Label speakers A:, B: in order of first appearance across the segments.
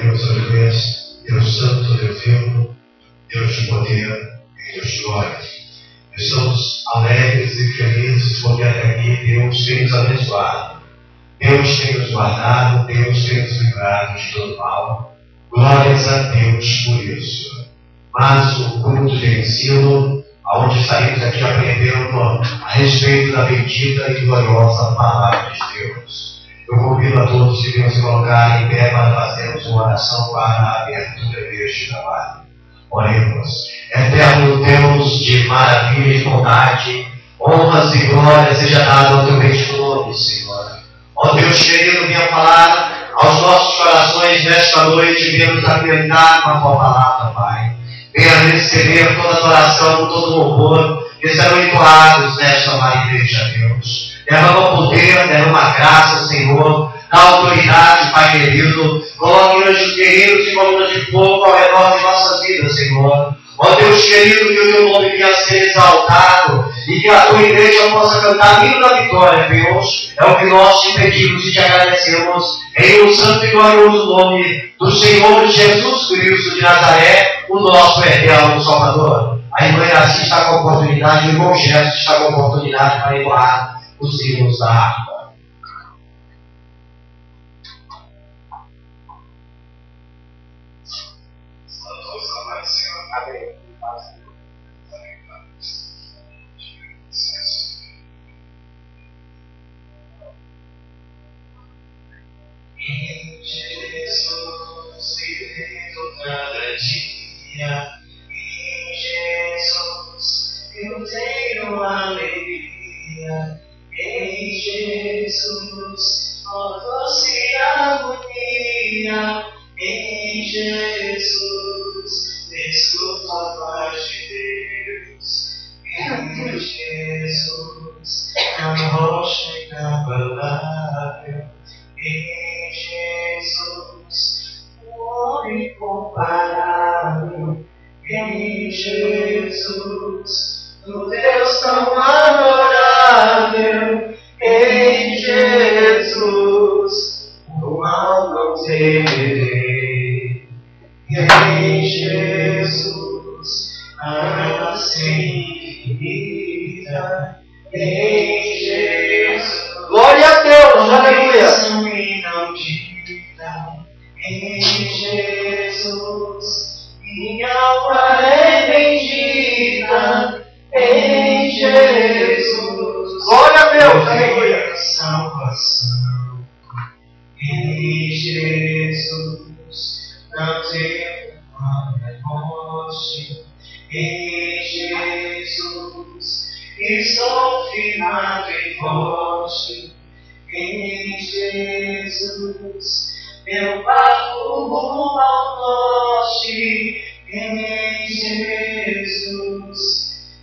A: Deus, aleluia, Deus Santo, Deus vivo, Deus de poder e Deus de glória. Estamos alegres e felizes por estar aqui. Deus tem nos abençoado, Deus tem nos guardado, Deus tem nos livrado de todo mal. Glórias a Deus por isso. Mas o culto de ensino, onde saímos aqui aprendendo a respeito da bendita e gloriosa palavra de Deus. Eu convido a todos que venham se colocar em pé para fazermos uma oração para a abertura deste trabalho. Oremos. Eterno Deus de maravilha e bondade, honras e glórias seja dado ao teu bendito nome, Senhor. Ó Deus querido, venha falar aos nossos corações nesta noite, venha nos alimentar com a tua palavra, Pai. Venha receber toda adoração, todo louvor que serão entoados nesta amada igreja, Deus. Derrama poder, derrama graça, Senhor, na autoridade, Pai querido. Coloque anjos guerreiros e colunas de fogo ao redor de nossas vidas, Senhor. Ó Deus querido, que o teu nome venha a ser exaltado e que a tua igreja possa cantar hino da vitória, Deus. É o que nós te pedimos e te agradecemos em o santo e glorioso nome do Senhor Jesus Cristo de Nazaré, o nosso eterno Salvador. A irmã Iraci está com a oportunidade, o irmão Gerson está com a oportunidade para entoar os hinos da harpa. Amém. Em Jesus vivo cada dia, em Jesus eu tenho alegria, em Jesus ó doce harmonia, em Jesus escuto a voz de Deus, em Jesus a rocha inabalável, em Jesus o homem incomparável, em Jesus o Deus tão adorável, em Jesus o mal não temerei, em Jesus a graça infinita, em Jesus glória a Deus, aleluia, em Jesus minha alma é bendita, em Jesus glória a Deus, aleluia, salvação, em Jesus não tenho morte, em Jesus estou firmado em forte, em Jesus meu barco rumo ao norte, em Jesus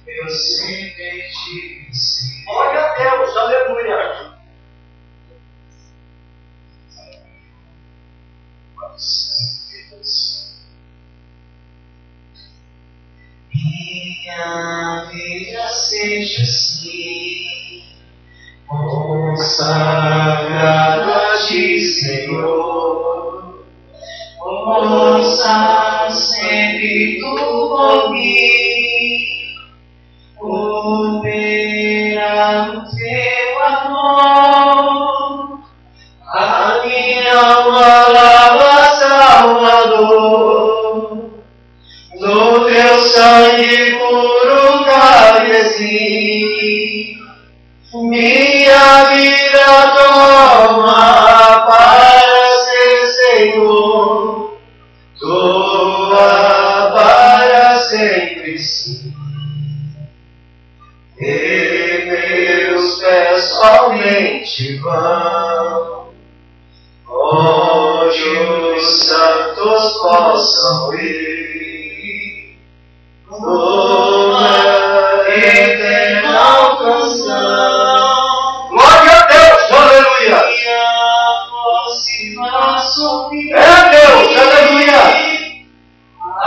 A: eu sempre disse glória a Deus, aleluia. Minha vida seja assim, consagrada a ti, Senhor. Ouça sempre tu por mim, operar no teu amor. A minha alma lava, Salvador, no teu sangue puro carmesim. Minha vida toma para ser Senhor, tua para sempre sim. E meus pés somente vão onde os santos possam ir, uma eterna canção. Glória a Deus, aleluia. É Deus, aleluia. A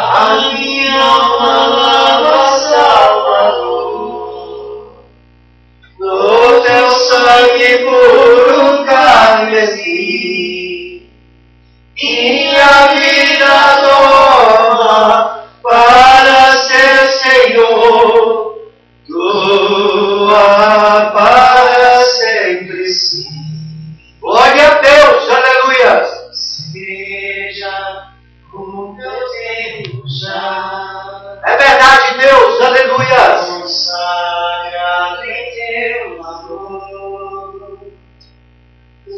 A: minha alma Salvador, no teu sangue puro carmesim. Minha vida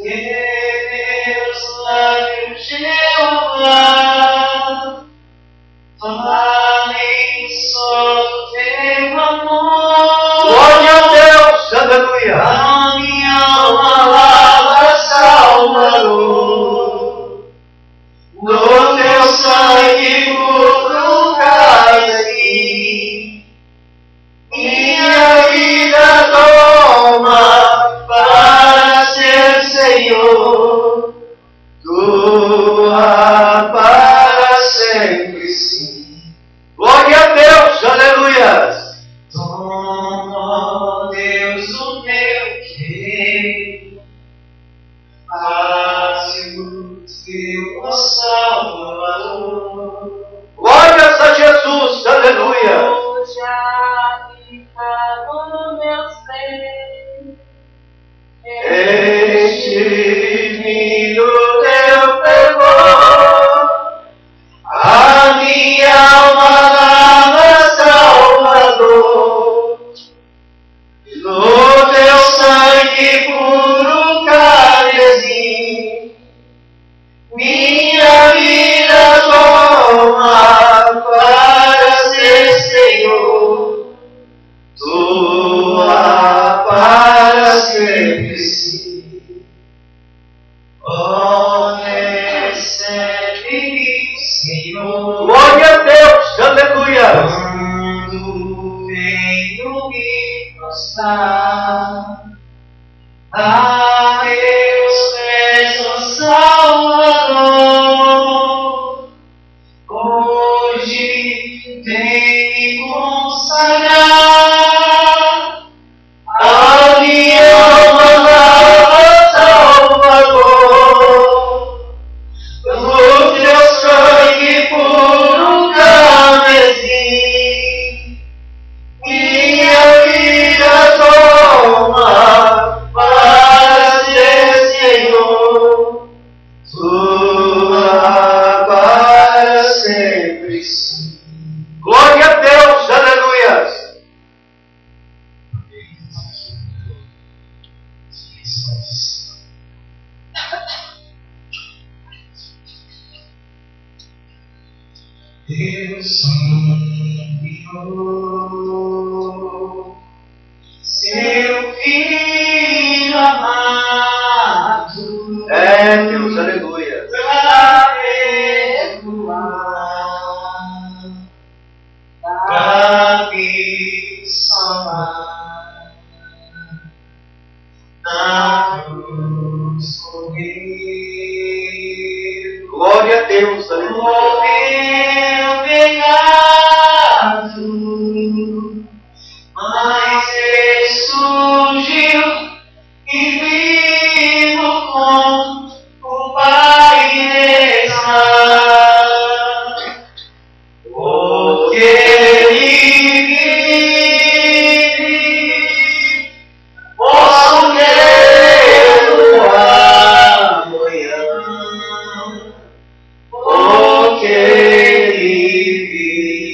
B: meus lábios, Jeová, falem só do teu amor.
A: Glória a Deus, aleluia.
B: A minha alma lava, Salvador, no teu sangue puro cálice, minha vida toma para ser Senhor, tua para sempre sim.
A: Glória a Deus, aleluia.
B: Toma, Deus, o meu querer, faz-o teu Salvador.
A: Glórias a Jesus, aleluia.
B: Hoje habita no meu ser, enche-me do teu fervor, a minha alma lava, Salvador, no teu sangue puro carmesim, minha vida toma para ser Senhor, tua para sempre sim. Oh, recebe-me, Senhor.
A: Glória a Deus, aleluia.
B: Quando venho me prostrar a teus pés, ó Salvador, hoje vem me consagrar a minha alma lava, Salvador, no teu sangue puro carmesim, minha vida toma para ser Senhor, tua para sempre sim.
A: Glória a Deus, aleluia.
B: Deus enviou seu Filho amado,
A: É, Deus, aleluia.
B: para perdoar, para me salvar, na cruz morreu.
A: Glória a Deus,
B: O
A: aleluia.
B: meu pecado, mas ressurgiu e vivo com o Pai está. Porque Ele vive, posso vê-lo amanhã. Porque Ele vive.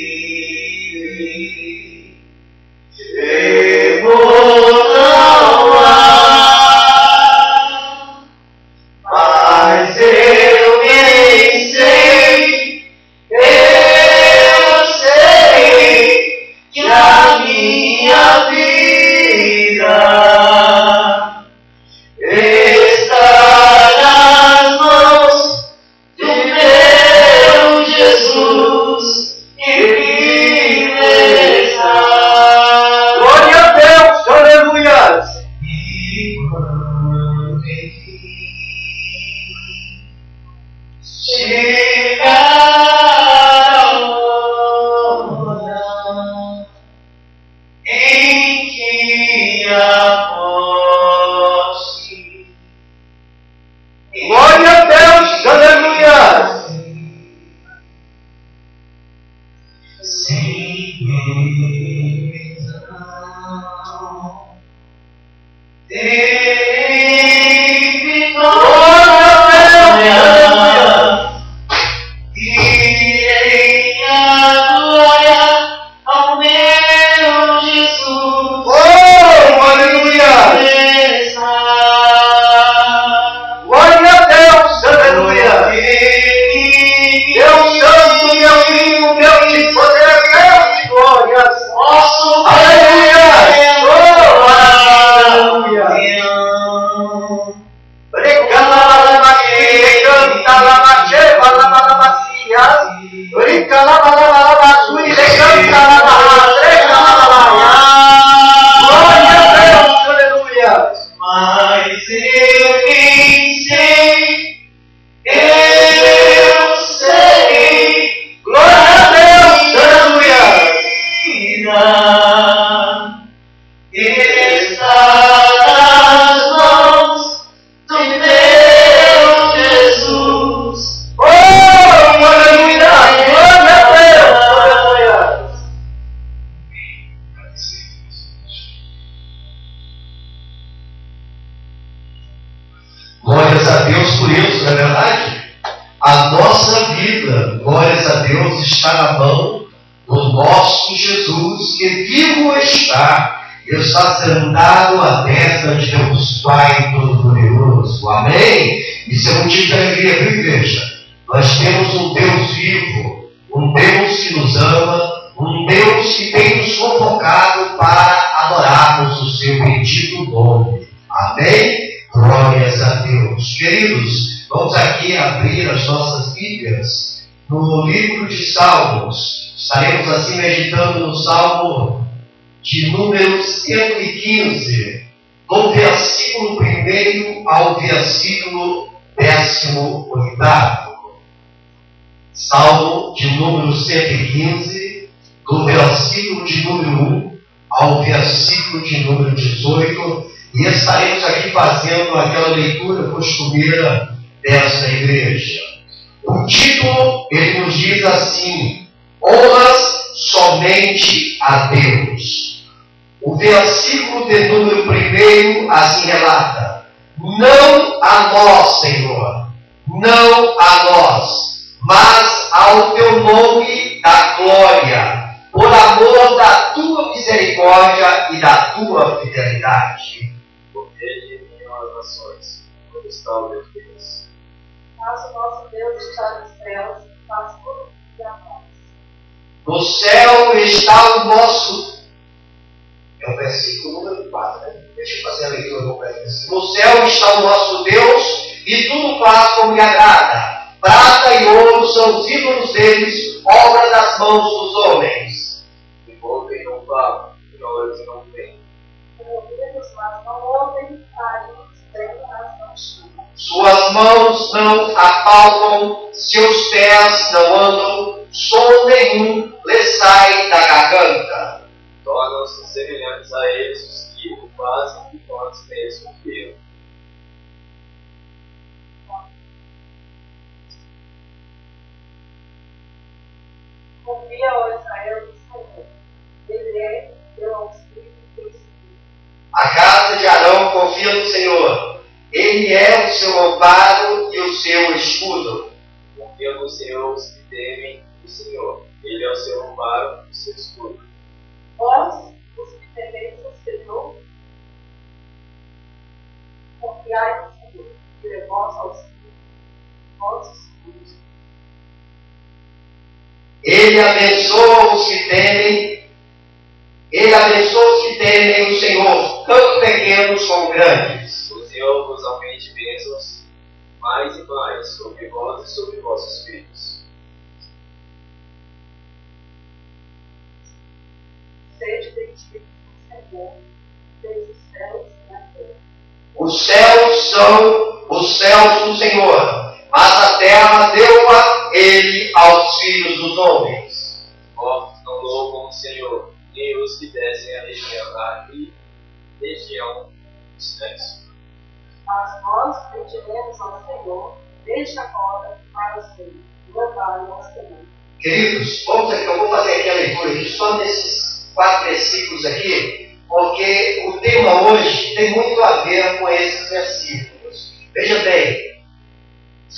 A: Glória a Deus, aleluia.
B: Mas eu sei, eu sei.
A: Glória a Deus, aleluia.
B: Está nas mãos do meu Jesus.
A: Oh, aleluia. Glória a Deus, aleluia. Glórias a Deus por isso, não é verdade? A nossa vida, glórias a Deus, está na mão do nosso Jesus, que vivo está sentado à destra de Deus Pai Todo-Poderoso. Amém? Isso é motivo de alegria, viu, igreja? Nós temos um Deus vivo, um Deus que nos ama, um Deus que tem nos convocado para adorarmos o seu bendito nome. Amém? Glórias a Deus. Queridos, vamos aqui abrir as nossas Bíblias no livro de Salmos. Estaremos assim meditando no Salmo de número 115, do versículo 1 ao versículo 18. Salmo de número 115, do versículo de número 1 ao versículo de número 18. E estaremos aqui fazendo aquela leitura costumeira desta igreja. O título, ele nos diz assim: honras somente a Deus. O versículo de número 1 assim relata: não a nós, Senhor, não a nós, mas ao teu nome da glória, por amor da tua misericórdia e da tua fidelidade.
B: Ele vinham as nações, onde está o meu Deus.
C: Mas o nosso Deus está nos céus, faz tudo para nós.
A: No céu está o nosso... É o versículo número 4, né? Deixa eu fazer a leitura do versículo. No céu está o nosso Deus, e tudo faz como lhe agrada. Prata e ouro são os ídolos deles, obra das mãos dos homens.
B: E ouvem não falam, e olhos não veem.
C: Ouvidos, mas não ouvem, carinhos, veem, mas não chamam.
A: Suas mãos não apalpam, seus pés não andam, som nenhum lhe sai da garganta.
B: Tornam-se semelhantes a eles os que o fazem e quantos neles confiam.
C: Confia, ó Israel, no Senhor. Ele é teu auxílio e teu escudo.
A: A casa de Arão confia no Senhor. Ele é o seu amparo e o seu escudo.
B: Confiam no Senhor os que temem o Senhor. Ele é o seu amparo e o seu escudo.
C: Vós, os que temeis o Senhor, confiai no Senhor. Ele é vosso auxílio, vosso escudo.
A: Ele abençoa os que temem. Ele abençoa os que temem o Senhor, tanto pequenos como grandes.
B: O Senhor vos aumente bênçãos, mais e mais, sobre vós e sobre vossos filhos.
C: Sede benditos do Senhor, fez os céus e a terra.
A: Os céus são os céus do Senhor, mas a terra deu-a ele aos filhos dos homens.
B: Mortos não louvam o Senhor, nem os que descem a região dos céus.
C: Mas nós pediremos ao Senhor, desde agora para sempre. Louvai ao Senhor.
A: Queridos, vamos aqui, eu vou fazer aqui a leitura aqui, só nesses 4 versículos aqui, porque o tema hoje tem muito a ver com esses versículos. Veja bem,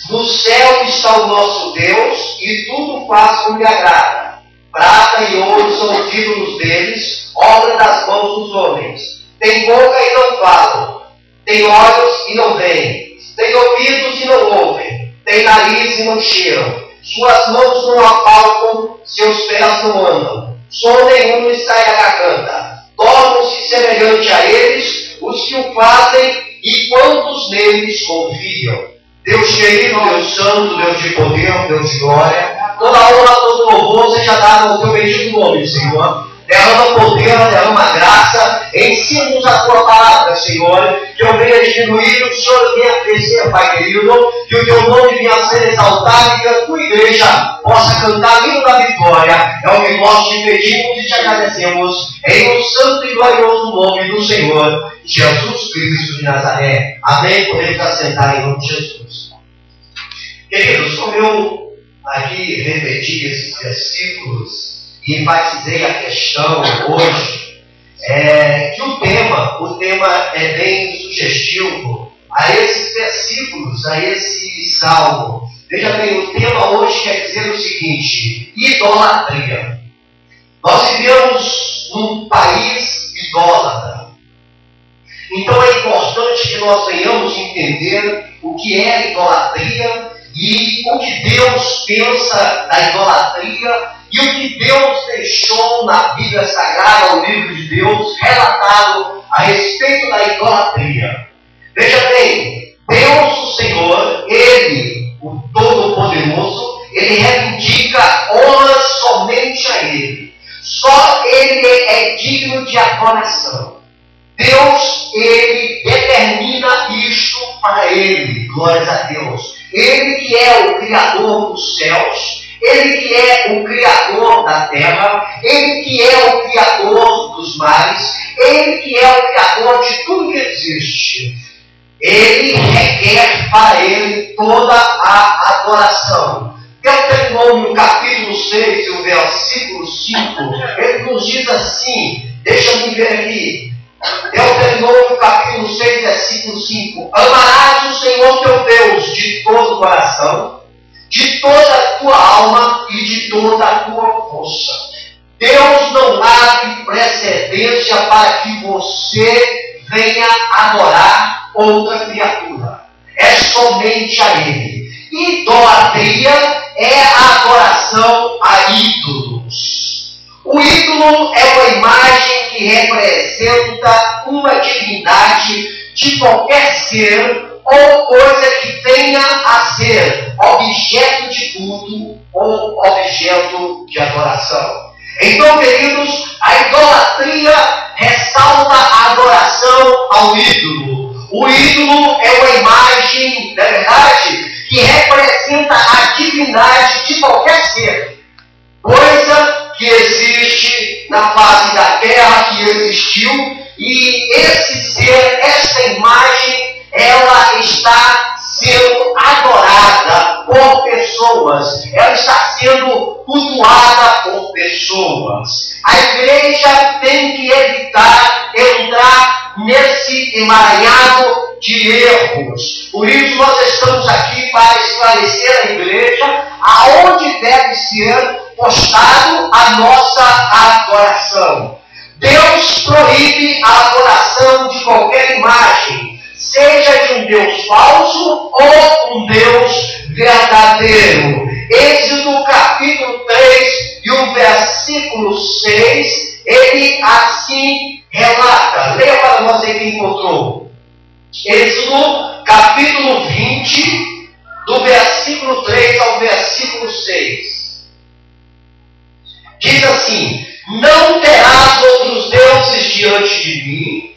A: no céu está o nosso Deus e tudo faz como lhe agrada. Prata e ouro são os ídolos deles, obra das mãos dos homens. Tem boca e não falam, tem olhos e não veem, tem ouvidos e não ouvem, tem nariz e não cheiram. Suas mãos não apalpam, seus pés não andam, som nenhum lhe sai da garganta. Tornam-se semelhante a eles os que o fazem e quantos neles confiam. Deus querido, Deus santo, Deus de poder, Deus de glória, toda honra, todo louvor seja dado ao teu bendito nome, Senhor. Derrama poder, derrama graça, ensina-nos a tua palavra, Senhor, que eu venha diminuir e o Senhor venha crescer, Pai querido, que o teu nome venha a ser exaltado e que a tua igreja possa cantar hino da vitória. É o que nós te pedimos e te agradecemos, em o santo e glorioso nome do Senhor, Jesus Cristo de Nazaré. Amém? Podemos assentar em nome de Jesus. Queridos, como eu aqui repeti esses versículos, e enfatizei a questão hoje, que o tema é bem sugestivo a esses versículos, a esse salmo. Veja bem, o tema hoje quer dizer o seguinte: idolatria. Nós vivemos num país idólatra. Então é importante que nós venhamos entender o que é idolatria e o que Deus pensa da idolatria e o que Deus deixou na Bíblia Sagrada, o livro de Deus, relatado a respeito da idolatria. Veja bem, Deus, o Senhor, Ele, o Todo-Poderoso, Ele reivindica honra somente a Ele. Só Ele é digno de adoração. Deus, Ele determina isto para Ele. Glórias a Deus. Ele que é o Criador dos céus, Ele que é o Criador da terra, Ele que é o Criador dos mares, Ele que é o Criador de tudo que existe. Ele requer para Ele toda a adoração. Deuteronômio capítulo 6, o versículo 5, ele nos diz assim, deixa-me ver aqui, Deuteronômio capítulo 6, versículo 5, amarás o Senhor teu Deus de todo o coração, de toda a tua alma e de toda a tua força. Deus não abre precedência para que você venha adorar outra criatura. É somente a Ele. Idolatria é a adoração a ídolos. O ídolo é uma imagem que representa uma divindade de qualquer ser ou coisa que venha a ser objeto de culto ou objeto de adoração. Então, queridos, a idolatria ressalta a adoração ao ídolo. O ídolo é uma imagem, na verdade, que representa a divindade de qualquer ser, coisa que existe na face da terra, que existiu, e esse ser, essa imagem, ela está sendo adorada por pessoas, ela está sendo cultuada por pessoas. A igreja tem que evitar entrar nesse emaranhado de erros. Por isso nós estamos aqui para esclarecer a igreja aonde deve ser postado a nossa adoração. Deus proíbe a adoração de qualquer imagem, seja de um Deus falso ou um Deus verdadeiro. Êxodo capítulo 3 e o versículo 6, ele assim relata. Leia para nós aí quem encontrou. Êxodo capítulo 20, do versículo 3 ao versículo 6. Diz assim: não terás outros deuses diante de mim,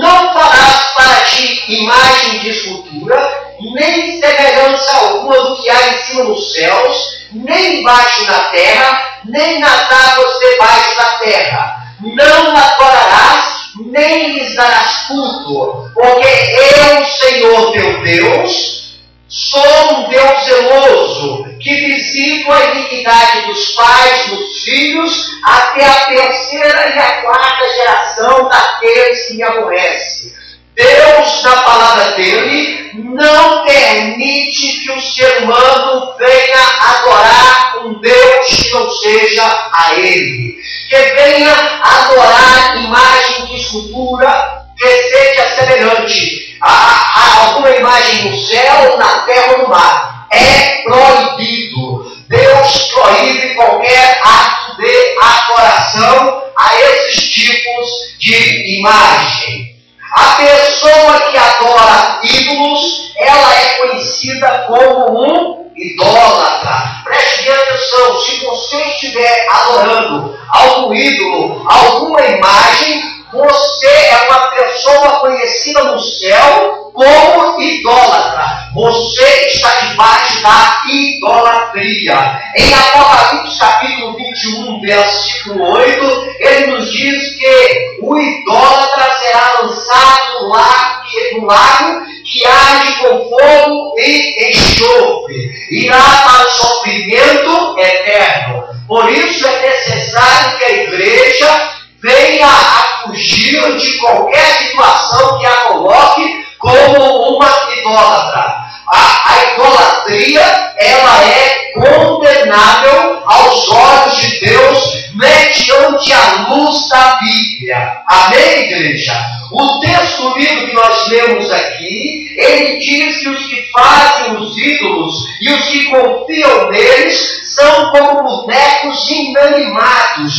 A: não farás para ti imagem de escultura, nem semelhança alguma do que há em cima nos céus, nem embaixo na terra, nem nas águas debaixo da terra. Não adorarás, nem lhes darás culto, porque eu, Senhor teu Deus, sou um Deus zeloso, que visito a iniquidade dos pais nos filhos, até a terceira e a quarta geração daqueles que me aborrecem. Deus, na palavra dele, não permite que o ser humano venha adorar um Deus que não seja a ele. Que venha adorar imagem de escultura que seja semelhante a alguma imagem no céu, na terra ou no mar. É proibido. Deus proíbe qualquer ato de adoração a esses tipos de imagem. A pessoa que adora ídolos, ela é conhecida
D: conhecida como um idólatra. Preste bem atenção, se você estiver adorando algum ídolo, alguma imagem, você é uma pessoa conhecida no céu como idólatra. Você está debaixo da idolatria. Em Apocalipse capítulo 21, versículo 8, ele nos diz que o idólatra será lançado no lago que arde com fogo e enxofre. Irá para o sofrimento eterno. Por isso é necessário que a igreja venha a fugir de qualquer situação que a coloque como uma idólatra. A idolatria, ela é condenável aos olhos de Deus mediante a luz da Bíblia. Amém, igreja? O texto lido que nós lemos aqui, ele diz que os que fazem os ídolos e os que confiam neles são como bonecos inanimados,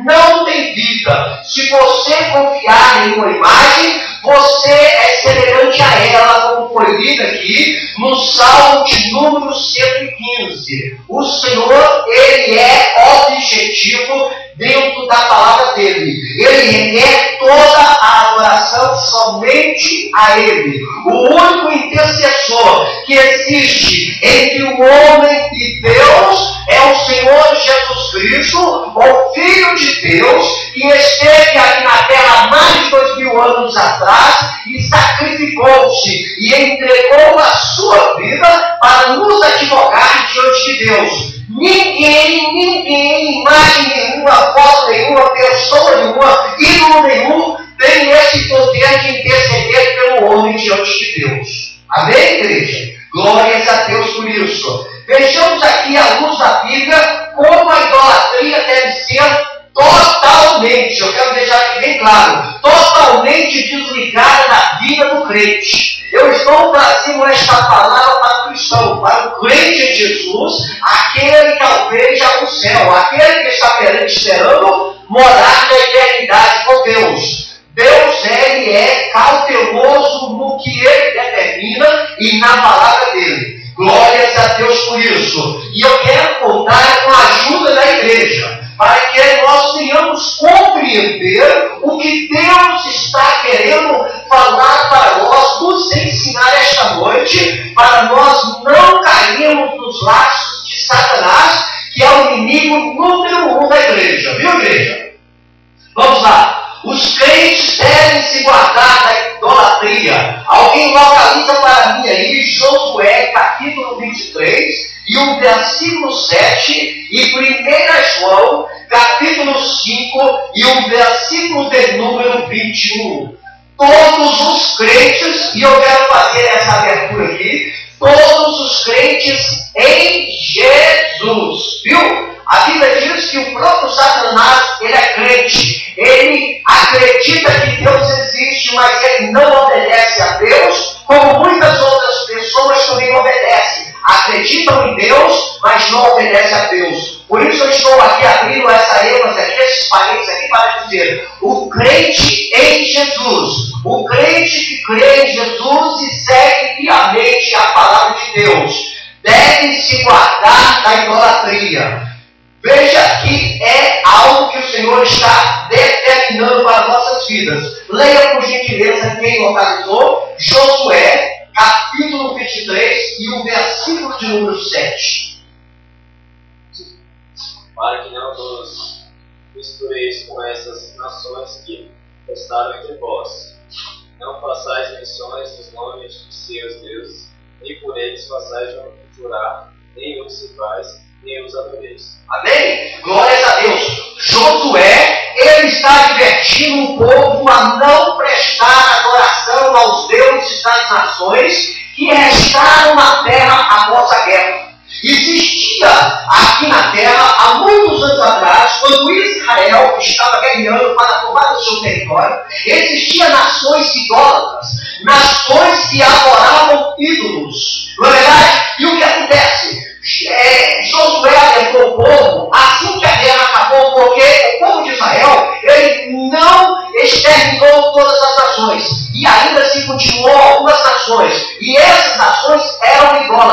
D: não tem vida. Se você confiar em uma imagem, você é semelhante a ela, como foi lido aqui no Salmo de número 115. O Senhor, ele é objetivo dentro da palavra dele. Ele requer toda a adoração somente a ele. O único intercessor que existe entre o homem e Deus é o Senhor Jesus Cristo, o Filho de Deus, que esteve aqui na terra há mais de 2000 anos atrás e sacrificou-se e entregou a sua vida para nos advogar diante de Deus. Ninguém, imagem nenhuma, foto nenhuma, pessoa nenhuma, ídolo nenhum tem esse poder de interceder pelo homem diante de Deus. Amém, igreja? Glórias a Deus por isso. Vejamos aqui à luz da Bíblia como a idolatria deve ser totalmente, eu quero deixar aqui bem claro, totalmente desligada da vida do crente. Eu estou trazendo esta palavra para o cristão, para o crente em Jesus, aquele que almeja o céu, aquele que está esperando morar na eternidade com Deus. Deus, ele é cauteloso no que ele determina e na palavra dele. Glórias a Deus por isso. E eu quero contar com a ajuda da igreja, para que nós venhamos compreender o que Deus está querendo falar para nós, nos ensinar esta noite, para nós não cairmos nos laços de Satanás, que é o inimigo número 1 da igreja. Viu, igreja? Vamos lá. Os crentes devem se guardar da idolatria. Alguém localiza para mim aí Josué capítulo 23 e o versículo 7 e 1 João capítulo 5 e o versículo de número 21. Todos os crentes, e eu quero fazer essa abertura aqui, todos os crentes em Jesus, viu? A Bíblia diz que o próprio Satanás, ele é crente. Ele acredita que Deus existe, mas ele não obedece a Deus, como muitas outras pessoas também obedecem. Acreditam em Deus, mas não obedecem a Deus. Por isso eu estou aqui abrindo essa ênfase aqui, esses parênteses aqui, para dizer: o crente em Jesus, o crente que crê em Jesus e segue fielmente a palavra de Deus, deve se guardar da idolatria. Veja que é algo que o Senhor está determinando para nossas vidas. Leia por gentileza quem localizou, Josué, capítulo 23 e o versículo de número 7.
B: Para que não vos mistureis com essas nações que estaram entre vós. Não façais menções dos nomes de seus deuses, nem por eles façais jurar, nem os sirvais, nem os adoreis.
D: Amém? Glórias a Deus. Josué, ele está advertindo o povo a não prestar adoração aos deuses das nações que restaram na terra após a guerra. Existia aqui na terra, há muitos anos atrás, quando Israel estava guerreando para tomar o seu território, existiam nações idólatras, nações que adoravam ídolos. Não é verdade? E o que acontece? Josué alertou o povo assim que a guerra acabou, porque o povo de Israel, ele não exterminou todas as nações, e ainda se continuou algumas nações, e essas nações eram idólatras.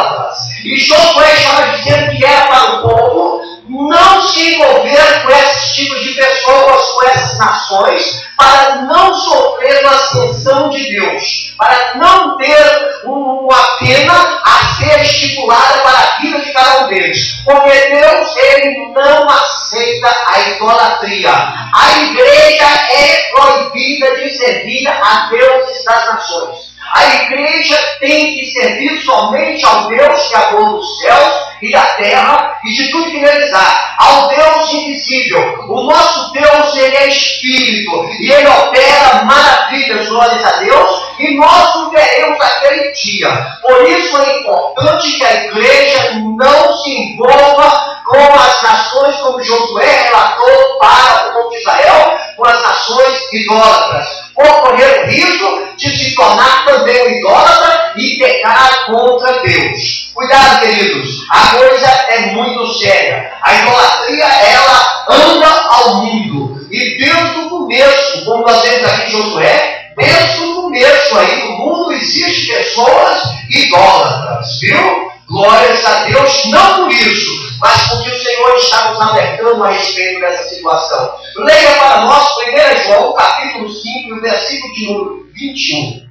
D: E Josué estava dizendo que era para o povo não se envolver com esses tipos de pessoas, com essas nações, para não sofrer a ascensão de Deus, para não ter uma pena a ser estipulada para a vida de cada um deles. Porque Deus, Ele não aceita a idolatria. A igreja é proibida de servir a deuses das nações. A igreja tem que servir somente ao Deus Criador dos céus e da terra e de tudo que neles há, ao Deus invisível. O nosso Deus, Ele é Espírito e Ele opera maravilhas, glórias a Deus, e nós o veremos aquele dia. Por isso é importante que a igreja não se envolva com as nações, como Josué relatou para o povo de Israel, com as nações idólatras, por correr o risco de se tornar também um idólatra e pecar contra Deus. Cuidado, queridos, a coisa é muito séria. A idolatria, ela anda ao mundo. E desde o começo, como nós vemos aqui em Josué, desde o começo aí do mundo existem pessoas idólatras, viu? Glórias a Deus, não por isso, mas porque o Senhor está nos alertando a respeito dessa situação. Leia para nós 1 João, capítulo 5, versículo de número 21.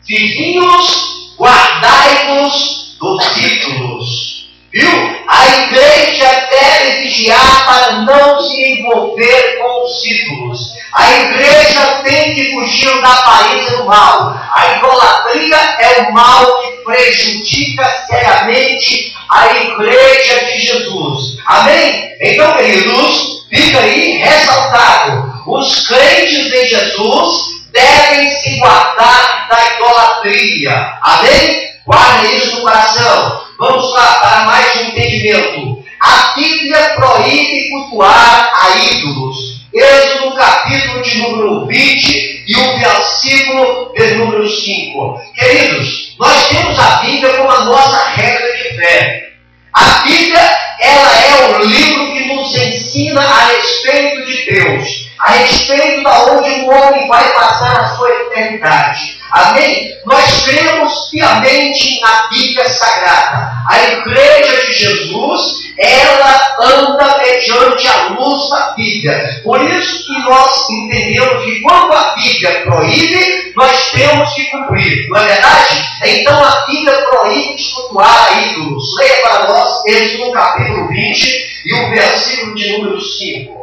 D: Filhinhos, guardai-vos dos ídolos. Viu? A igreja deve vigiar para não se envolver com os ídolos. A igreja tem que fugir da aparência do mal. A idolatria é o mal que prejudica seriamente a igreja de Jesus. Amém? Então, queridos, fica aí ressaltado. Os crentes em Jesus devem se guardar da idolatria. Amém? Guarde isso no coração. Vamos lá para mais um entendimento. A Bíblia proíbe cultuar a ídolos. Êxodo capítulo de número 20 e o versículo de número 5. Queridos, nós temos a Bíblia como a nossa regra de fé. A Bíblia, ela é o livro que nos ensina a respeito de Deus, a respeito da onde o homem vai passar a sua eternidade. Amém? Nós cremos piamente na Bíblia Sagrada. A igreja de Jesus, ela anda mediante a luz da Bíblia. Por isso que nós entendemos que quando a Bíblia proíbe, nós temos que cumprir. Não é verdade? Então a Bíblia proíbe de cultuar a ídolos. Leia para nós Êxodo capítulo 20 e o versículo de número 5.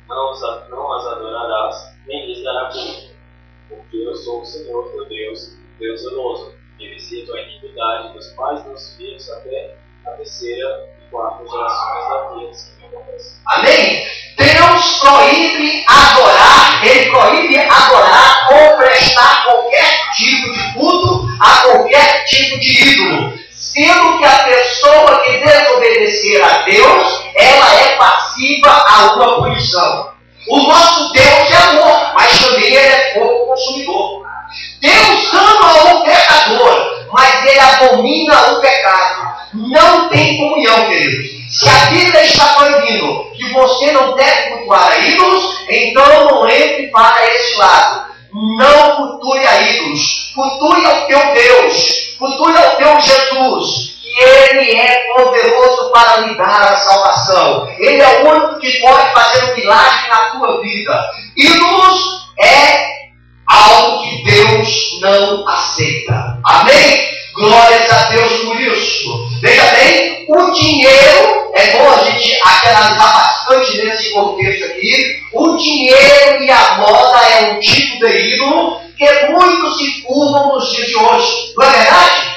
B: Não as adorarás, nem lhes dará culto. Porque eu sou o Senhor teu Deus, Deus zeloso, que visito a iniquidade dos pais dos filhos até a terceira e quarta gerações daqueles que me aborrecem.
D: Amém? Deus proíbe adorar, Ele proíbe adorar ou prestar qualquer tipo de culto a qualquer tipo de ídolo. Sendo que a pessoa que desobedecer a Deus, ela é passiva a uma punição. O nosso Deus é amor, mas também Ele é fogo consumidor. Deus ama o pecador, mas Ele abomina o pecado. Não tem comunhão, queridos. Se a Bíblia está proibindo que você não deve cultuar a ídolos, então não entre para esse lado. Não cultue a ídolos. Cultue ao teu Deus. Cultue ao teu Jesus. Ele é poderoso para lhe dar a salvação. Ele é o único que pode fazer um milagre na tua vida. Ídolos é algo que Deus não aceita. Amém? Glórias a Deus por isso. Veja bem, o dinheiro, é bom a gente analisar bastante nesse contexto aqui. O dinheiro e a moda é um tipo de ídolo que muitos se curvam nos dias de hoje. Não é verdade?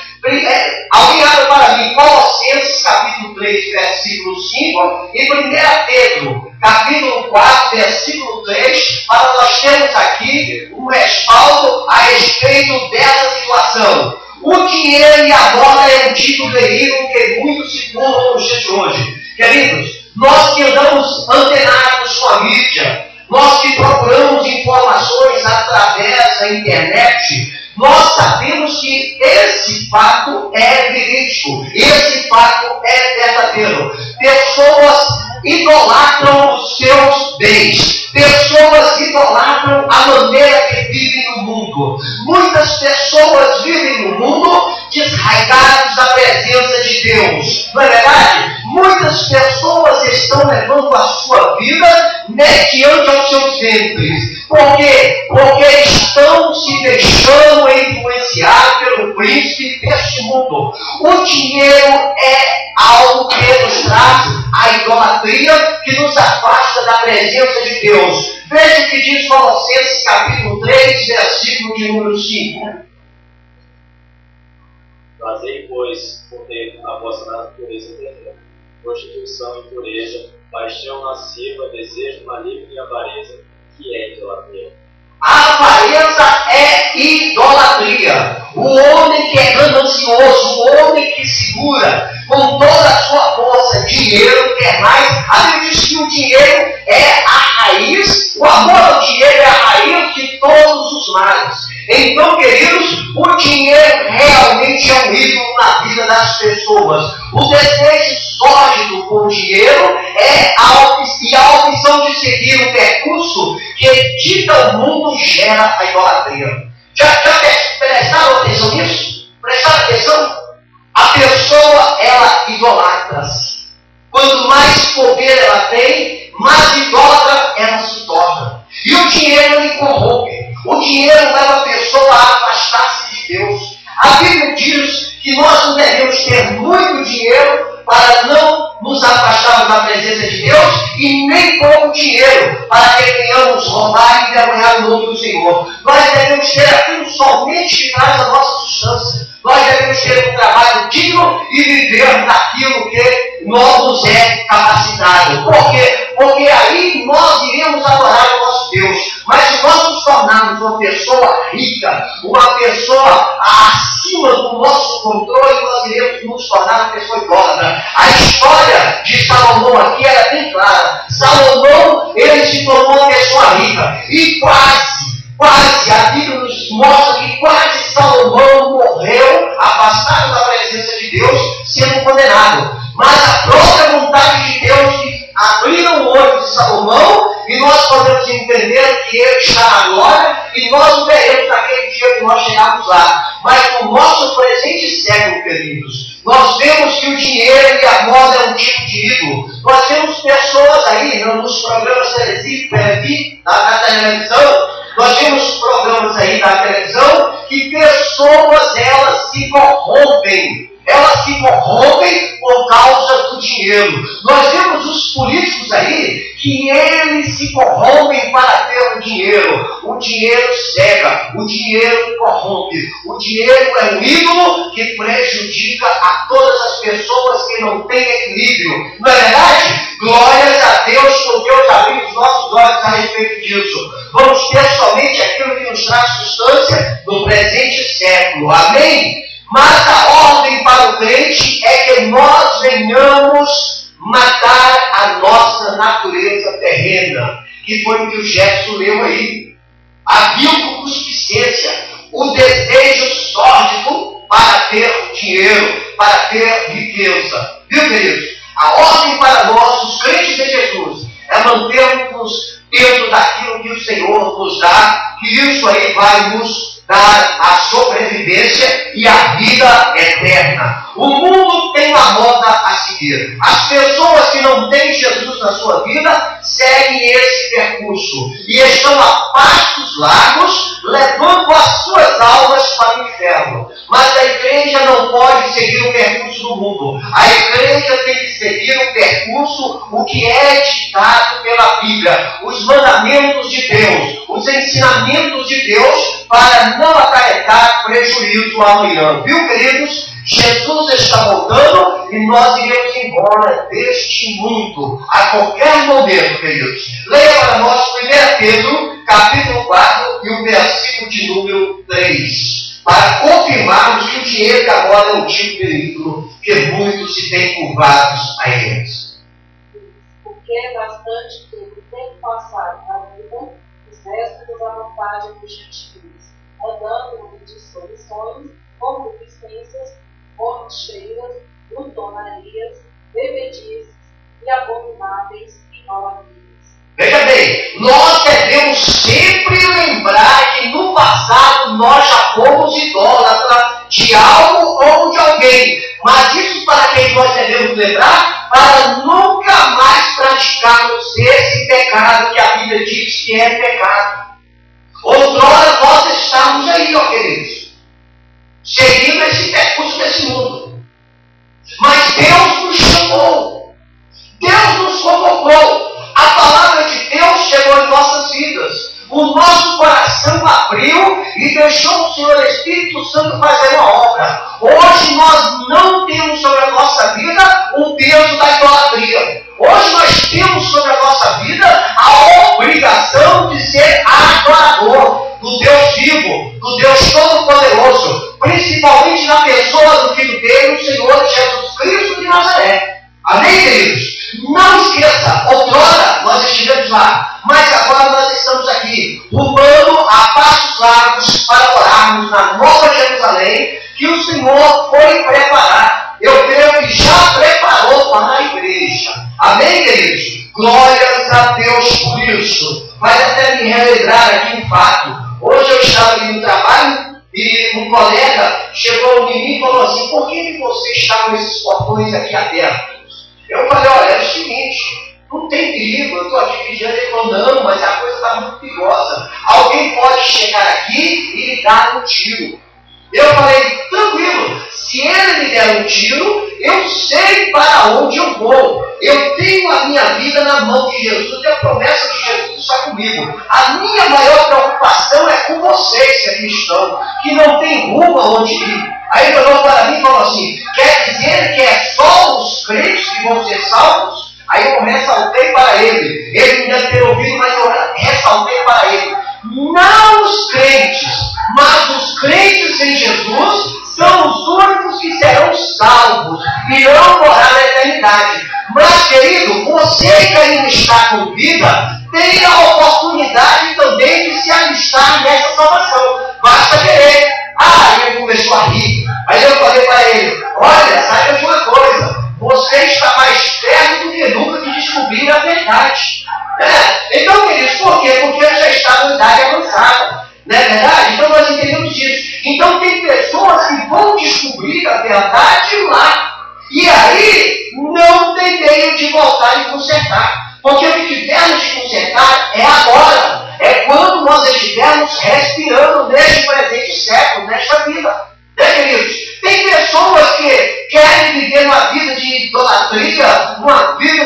D: Alguém abre para mim Colossenses capítulo 3, versículo 5 e 1 Pedro capítulo 4, versículo 3, para nós termos aqui um respaldo a respeito dessa situação. O dinheiro e a moda é um tipo de ídolo que muitos se curvam nos dias de hoje. Queridos, nós que andamos antenados com a mídia, nós que procuramos informações através da internet, nós sabemos que esse fato é verídico, esse fato é verdadeiro. Pessoas idolatram os seus bens, pessoas idolatram a maneira mundo. Muitas pessoas vivem no mundo desraigados da presença de Deus. Não é verdade? Muitas pessoas estão levando a sua vida mediante aos seus ventres. Por quê? Porque estão se deixando influenciar pelo príncipe deste mundo. O dinheiro é algo que nos traz a idolatria, que nos afasta da presença de Deus. Veja o que diz Colossenses capítulo 3, versículo de número 5.
B: Fazei, pois, morrer a vossa natureza terrena, prostituição, impureza, paixão lasciva, desejo maligno e avareza, que é idolatria.
D: A avareza é idolatria. O homem que é ganancioso, o homem que segura com toda a sua força dinheiro, quer mais. A Bíblia diz que o dinheiro é a raiz, o amor ao dinheiro é a raiz de todos os males. Então, queridos, o dinheiro realmente é um ídolo na vida das pessoas. O desejo sórdido por dinheiro é a opção de seguir o percurso que dita o mundo gera a idolatria. Já prestaram atenção nisso? Prestaram atenção? A pessoa, ela idolatra-se. Quanto mais poder ela tem, mais idólatra ela se torna. E o dinheiro lhe corrompe. O dinheiro leva a pessoa a afastar-se de Deus. A Bíblia diz que nós não devemos ter muito dinheiro para não nos afastarmos da presença de Deus e nem pouco dinheiro para que venhamos roubar e envergonhar o nome do Senhor. Nós devemos ter aquilo somente que traz a nossa sustância. Nós devemos ter um trabalho digno e viver daquilo que nos é capacitado. Por quê? Porque aí nós iremos adorar o nosso Deus. Mas se nós nos tornarmos uma pessoa rica, uma pessoa acima do nosso controle, nós iremos nos tornar uma pessoa idólatra. A história de Salomão aqui era bem clara. Salomão, ele se tornou uma pessoa rica. E quase, a Bíblia nos mostra que quase Salomão morreu afastado da presença de Deus, sendo condenado. Mas a própria vontade de Deus que abriu o olho de Salomão, e nós podemos entender que ele está na glória, e nós o veremos naquele dia que nós chegarmos lá. Mas no nosso presente século, queridos, nós vemos que o dinheiro e a moda é um tipo de ídolo. Nós vemos pessoas aí nos programas televisivos, na televisão, nós vemos programas aí na televisão que pessoas, elas se corrompem. Elas se corrompem por causa do dinheiro. Nós vemos os políticos aí que eles se corrompem para ter o dinheiro. O dinheiro cega, o dinheiro corrompe. O dinheiro é um ídolo que prejudica a todas as pessoas que não têm equilíbrio. Não é verdade? Glórias a Deus, por Deus abrir os nossos olhos a respeito disso. Vamos ter somente aquilo que nos traz sustância no presente século. Amém? Mas a ordem para o crente é que nós venhamos matar a nossa natureza terrena, que foi o que o Jefferson leu aí. A concupiscência, o desejo sórdido para ter dinheiro, para ter riqueza. Viu, queridos? A ordem para nós, os crentes de Jesus, é mantermos dentro daquilo que o Senhor nos dá, que isso aí vai nos dar a sobrevivência e a vida eterna. O mundo tem uma moda a seguir. As pessoas que não têm Jesus na sua vida seguem esse percurso e estão a passos largos, levando as suas almas para o inferno. Mas a igreja não pode seguir o percurso do mundo. A igreja tem que seguir o percurso, o que é ditado pela Bíblia, os mandamentos de Deus, os ensinamentos de Deus, para não acarretar prejuízo amanhã. Viu, queridos? Jesus está voltando e nós iremos embora deste mundo a qualquer momento, queridos. Leia para nós 1 Pedro, capítulo 4 e o versículo de número 3, para confirmarmos que o dinheiro e a moda é um tipo de ídolo que muitos se têm curvados a eles.
C: Porque é bastante que o tempo passado na vida, os restos da vontade dos gentios, andando em dissoluções, concupiscências, cheiras, glutonarias, bebedices e abomináveis idolatrias.
D: Veja bem, nós devemos sempre lembrar que no passado de algo ou de alguém. Mas isso para quem nós devemos lembrar? Para nunca mais praticarmos esse pecado que a Bíblia diz que é pecado. Outrora nós estamos aí, ó queridos, seguindo esse percurso desse mundo. Mas Deus nos chamou. Deus nos convocou. A palavra de Deus chegou em nossas vidas. O nosso coração abriu e deixou o Senhor Espírito Santo fazer uma obra. Hoje nós não temos sobre a nossa vida o peso da idolatria. Hoje nós temos sobre a nossa vida a obrigação de ser adorador do Deus vivo, do Deus Todo-Poderoso, principalmente na pessoa do Filho dele, o Senhor Jesus Cristo de Nazaré. Amém, queridos? Não esqueça, outrora nós estivemos lá, mas agora nós estamos aqui, rumando a passos largos para orarmos na Nova Jerusalém, que o Senhor foi preparar. Eu creio que já preparou para a igreja. Amém, queridos? Glórias a Deus por isso. Vai até me relembrar aqui um fato. Hoje eu estava ali no trabalho e um colega chegou em mim e falou assim: por que você está com esses portões aqui abertos? Eu falei: olha, é o seguinte, não tem perigo, eu estou aqui pedindo. Ele falou: não, mas a coisa está muito perigosa. Alguém pode chegar aqui e lhe dar um tiro. Eu falei: tranquilo, se ele me der um tiro, eu sei para onde eu vou. Eu tenho a minha vida na mão de Jesus e a promessa de Jesus está comigo. A minha maior preocupação é com vocês, que aqui estão, que não tem rumo aonde ir. Aí ele olhou para mim e falou assim: quer dizer que é só os crentes que vão ser salvos? Aí eu ressaltei para ele. Ele não deve ter ouvido, mas eu ressaltei para ele: não os crentes, mas os crentes em Jesus são os únicos que serão salvos, irão morar na eternidade. Mas, querido, você que ainda está com vida, tem a oportunidade também de se alistar nessa salvação. Basta querer. Ele começou a rir. Aí eu falei para ele: olha, saiba de uma coisa, você está mais perto do que nunca de descobrir a verdade. Então, queridos, por quê? Porque ele já está na idade avançada. Não é verdade? Então nós entendemos isso. Então tem pessoas que vão descobrir a verdade lá. E aí não tem meio de voltar e consertar. Porque o que tivermos de consertar é agora. É quando nós estivermos respirando neste presente século, nesta vida. Queridos? Tem pessoas que querem viver uma vida de idolatria, uma vida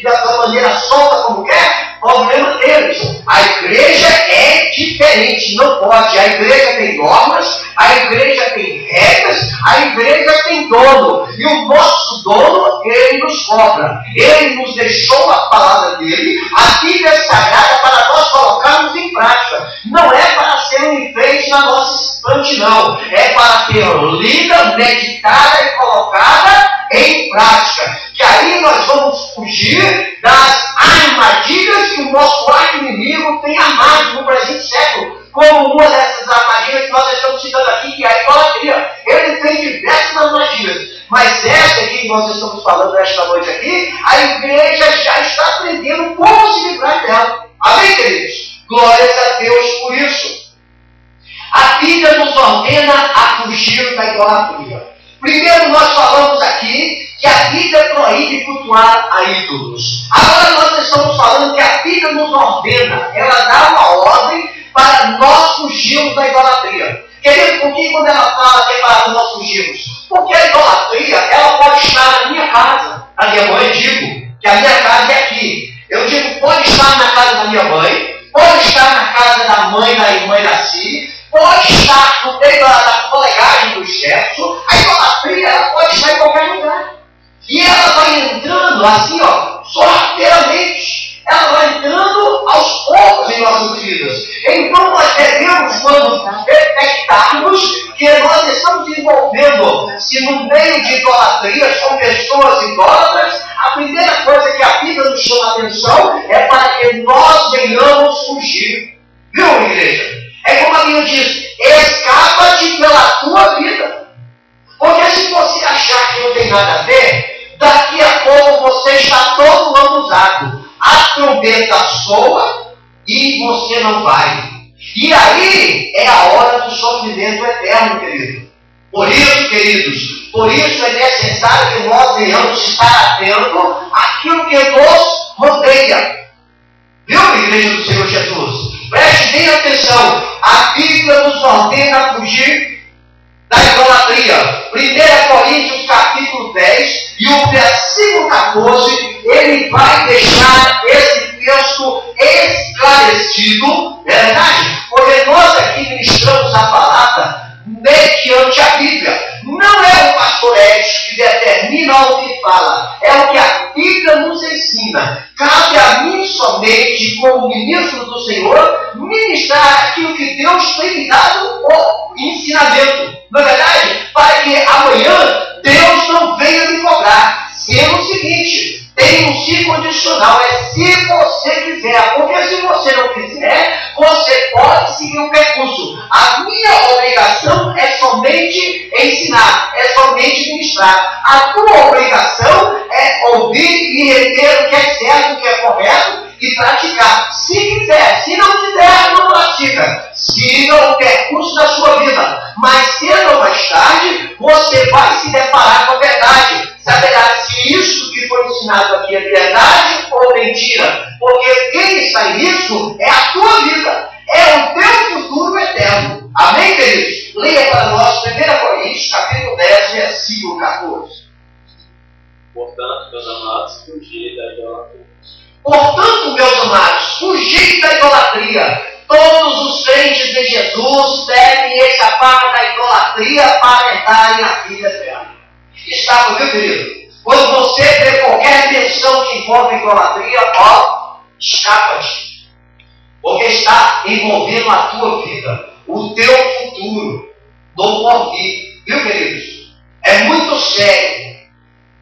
D: da maneira solta como quer. Problema deles. A igreja é diferente, não pode. A igreja tem normas, a igreja tem regras, a igreja tem dono. E o nosso dono, ele nos cobra. Ele nos deixou a palavra dele, a Bíblia Sagrada, para nós colocarmos em prática. Não é para ser um enfeite na nossa estante, não. É para ter lida, meditada e colocada em prática. Que aí nós vamos fugir das armadilhas que o nosso arqui-inimigo tem armado no presente século. Como uma dessas armadilhas que nós estamos citando aqui, que é a idolatria. Ele tem diversas armadilhas. Mas essa aqui que nós estamos falando esta noite aqui, a igreja já está aprendendo como se livrar dela. Amém, queridos? Glórias a Deus por isso. A Bíblia nos ordena a fugir da idolatria. Primeiro nós falamos aqui que a Bíblia proíbe cultuar a ídolos. Agora nós estamos falando que a Bíblia nos ordena, ela dá uma ordem para nós fugirmos da idolatria. Querido, por que quando ela fala que é para nós fugirmos? Porque a idolatria, ela pode estar na minha casa. A minha mãe, digo que a minha casa é aqui. Eu digo, pode estar na casa da minha mãe, pode estar na casa da mãe da irmã Iraci, pode estar no meio da colegagem do sexo. A idolatria, ela pode estar em qualquer lugar. E ela vai entrando assim, sorrateiramente. Ela vai entrando aos poucos em nossas vidas. Então nós devemos, quando detectarmos que nós estamos envolvendo-se no meio de idolatrias com pessoas idólatras, a primeira coisa que a Bíblia nos chama a atenção é para que nós venhamos fugir. Viu, igreja? É como a Bíblia diz: escapa-te pela tua vida. Porque se você achar que não tem nada a ver, daqui a pouco você está todo lambuzado. A trombeta soa e você não vai. E aí é a hora do sofrimento eterno, querido. Por isso, queridos, por isso é necessário que nós venhamos estar atentos àquilo que nos rodeia. Viu, igreja do Senhor Jesus? Preste bem atenção. A Bíblia nos ordena a fugir da idolatria. 1 Coríntios capítulo 10 e o versículo 14, ele vai deixar esse texto esclarecido, não é verdade? Porque nós aqui ministramos a palavra mediante a Bíblia. Não é o pastor Edson que determina o que fala, é o que a Bíblia nos ensina. Cabe a mim somente, como ministro do Senhor, ministrar aquilo que Deus tem me dado o ensinamento. Na verdade, para que amanhã Deus não venha me cobrar. Sendo o seguinte, tem um se condicional, é se você quiser, porque se você não quiser, você pode seguir o percurso. A minha obrigação é somente ensinar, é somente ministrar. A tua obrigação é ouvir e reter o que é certo, o que é correto e praticar. Se quiser, se não quiser, não pratica. Siga o percurso da sua vida. Mais cedo ou mais tarde, você vai se deparar com a verdade. Saberá se isso que foi ensinado aqui é verdade ou mentira. Porque quem está nisso é a tua vida. É o teu futuro eterno. Amém, queridos? Leia para nós 1 Coríntios, capítulo 10, versículo 14.
B: Portanto, meus amados, fugir da idolatria.
D: Portanto, meus amados, fugir da idolatria. Todos os crentes em Jesus devem escapar da idolatria para entrarem na vida eterna. Escapa, viu, querido? Quando você vê qualquer menção que envolve idolatria, ó, escapa-te. Porque está envolvendo a tua vida, o teu futuro, no porvir. Viu, queridos? É muito sério.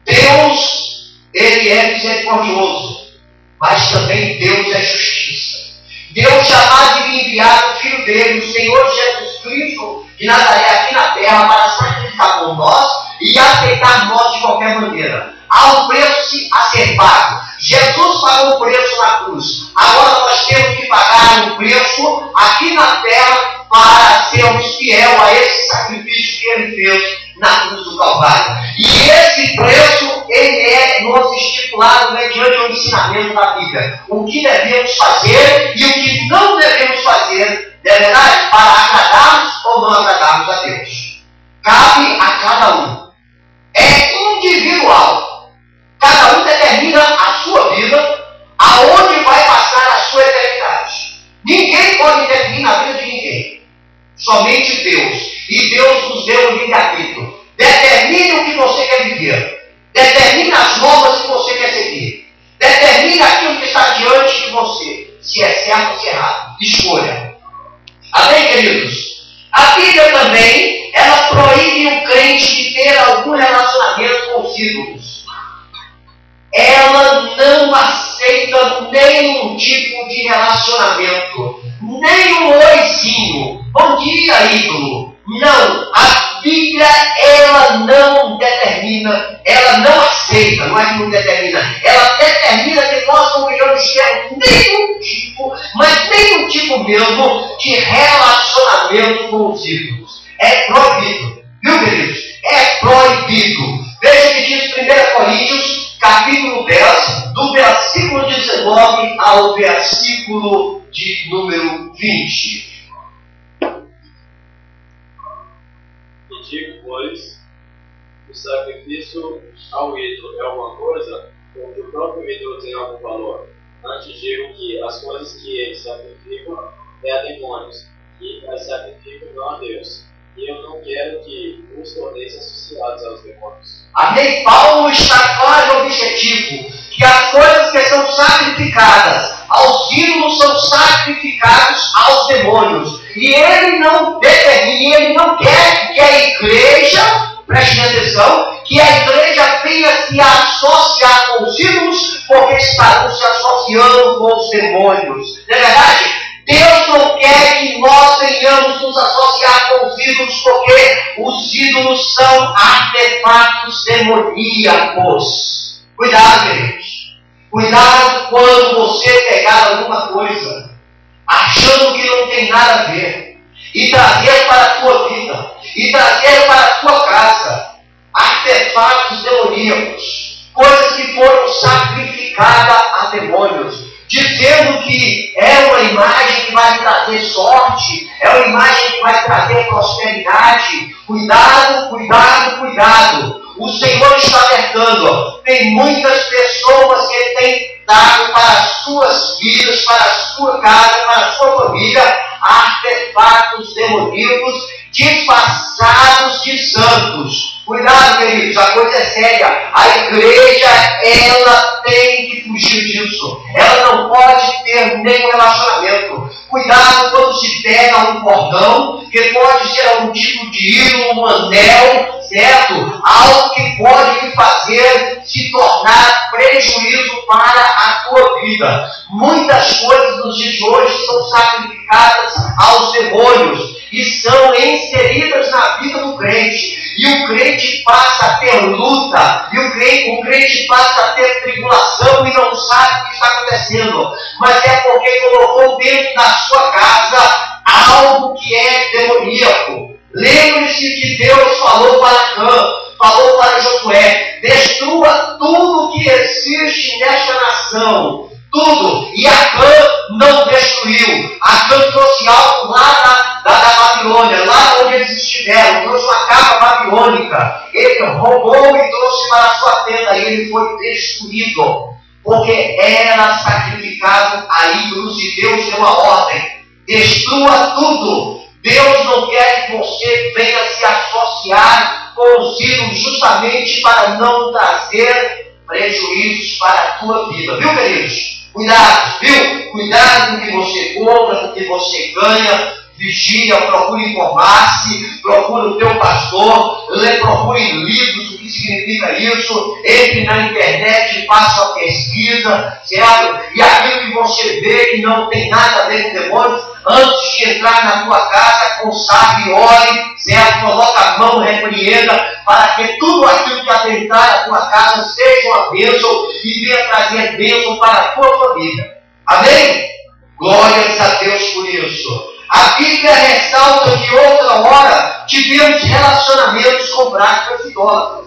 D: Deus, Ele é misericordioso, mas também Deus é justiça. Deus jamais iria enviar o Filho dele, o Senhor Jesus Cristo, de Nazaré aqui na terra, para sacrificar por nós e aceitar nós de qualquer maneira. Há um preço a ser pago. Jesus pagou um preço na cruz. Agora nós temos que pagar um preço aqui na terra para sermos fiel a esse sacrifício que Ele fez na cruz do Calvário. E esse preço, ele é nos estipulado mediante o ensinamento da Bíblia. O que devemos fazer e o que não devemos fazer, é verdade? Para agradarmos ou não agradarmos a Deus. Cabe a cada um. É individual. Cada um determina a sua vida, aonde vai passar a sua eternidade. Ninguém pode determinar a vida de ninguém. Somente Deus. E Deus nos deu o livre-arbítrio. Determine o que você quer viver. Determine as normas que você quer seguir. Determine aquilo que está diante de você. Se é certo ou se é errado. Escolha. Amém, queridos? A Bíblia também, ela proíbe o crente de ter algum relacionamento com os ídolos. Ela não aceita nenhum tipo de relacionamento. Nem um oizinho. Bom dia, ídolo. Não. A Bíblia, ela não determina, ela não aceita, não é que não determina, ela determina que nós não venhamos ter nenhum tipo, mas nenhum tipo mesmo de relacionamento com os ídolos. É proibido. Viu, queridos? É proibido. Veja o que diz 1 Coríntios, capítulo 10, do versículo 19 ao versículo de número 20.
B: E digo, pois, o sacrifício ao ídolo é alguma coisa, ou que o próprio ídolo tem algum valor? Antes digo que as coisas que eles sacrificam é a demônios, e as sacrificam não a Deus. E eu não quero que os torneis associados aos demônios.
D: Amém? Paulo está claro e objetivo, que as coisas que são sacrificadas aos ídolos são sacrificados aos demônios. E ele não determina, ele não quer que a igreja, preste atenção, que a igreja venha se associar com os ídolos, porque estão se associando com os demônios. Não é verdade? Deus não quer que nós venhamos nos associar com os ídolos, porque os ídolos são artefatos demoníacos. Cuidado, queridos. Cuidado quando você pegar alguma coisa, achando que não tem nada a ver, e trazer para a tua vida. e trazer para a tua casa artefatos demoníacos, coisas que foram sacrificadas a demônios, dizendo que é uma imagem que vai trazer sorte, é uma imagem que vai trazer prosperidade. Cuidado, cuidado, cuidado. O Senhor está alertando. Tem muitas pessoas que têm dado para as suas vidas, para a sua casa, para a sua família, artefatos demoníacos disfarçados de santos. Cuidado, queridos, a coisa é séria. A igreja, ela tem que fugir disso. Ela não pode ter nenhum relacionamento. Cuidado quando se pega um cordão, que pode ser algum tipo de ídolo, um anel, certo? Algo que pode lhe fazer se tornar prejuízo para a tua vida. Muitas coisas nos dias de hoje são sacrificadas aos demônios e são inseridas na vida do crente. E o crente passa a ter luta, e o crente passa a ter tribulação e não sabe o que está acontecendo. Mas é porque colocou dentro da sua casa algo que é demoníaco. Lembre-se que Deus falou para Acã, falou para Josué: destrua tudo que existe nesta nação. Tudo. E Acã não destruiu. Acã trouxe algo lá da Babilônia, lá onde eles estiveram, trouxe uma capa babilônica. Ele roubou e trouxe para a sua tenda, e ele foi destruído, porque era sacrificado a ídolos, e Deus deu a ordem: destrua tudo. Deus não quer que você venha se associar com os ídolos, justamente para não trazer prejuízos para a tua vida. Viu, queridos? Cuidado, viu? Cuidado com o que você compra, com o que você ganha. Vigia, procure informar-se, procure o teu pastor, procure livros, o que significa isso. Entre na internet e faça uma pesquisa, certo? E aquilo que você vê que não tem nada a ver com demônios, antes de entrar na tua casa, consagre, ore, certo? Coloca a mão, repreenda, para que tudo aquilo que atentar a tua casa seja uma bênção e venha trazer bênção para a tua família. Amém? Glórias a Deus por isso. A Bíblia ressalta que outra hora tivemos relacionamentos com práticas idólatras.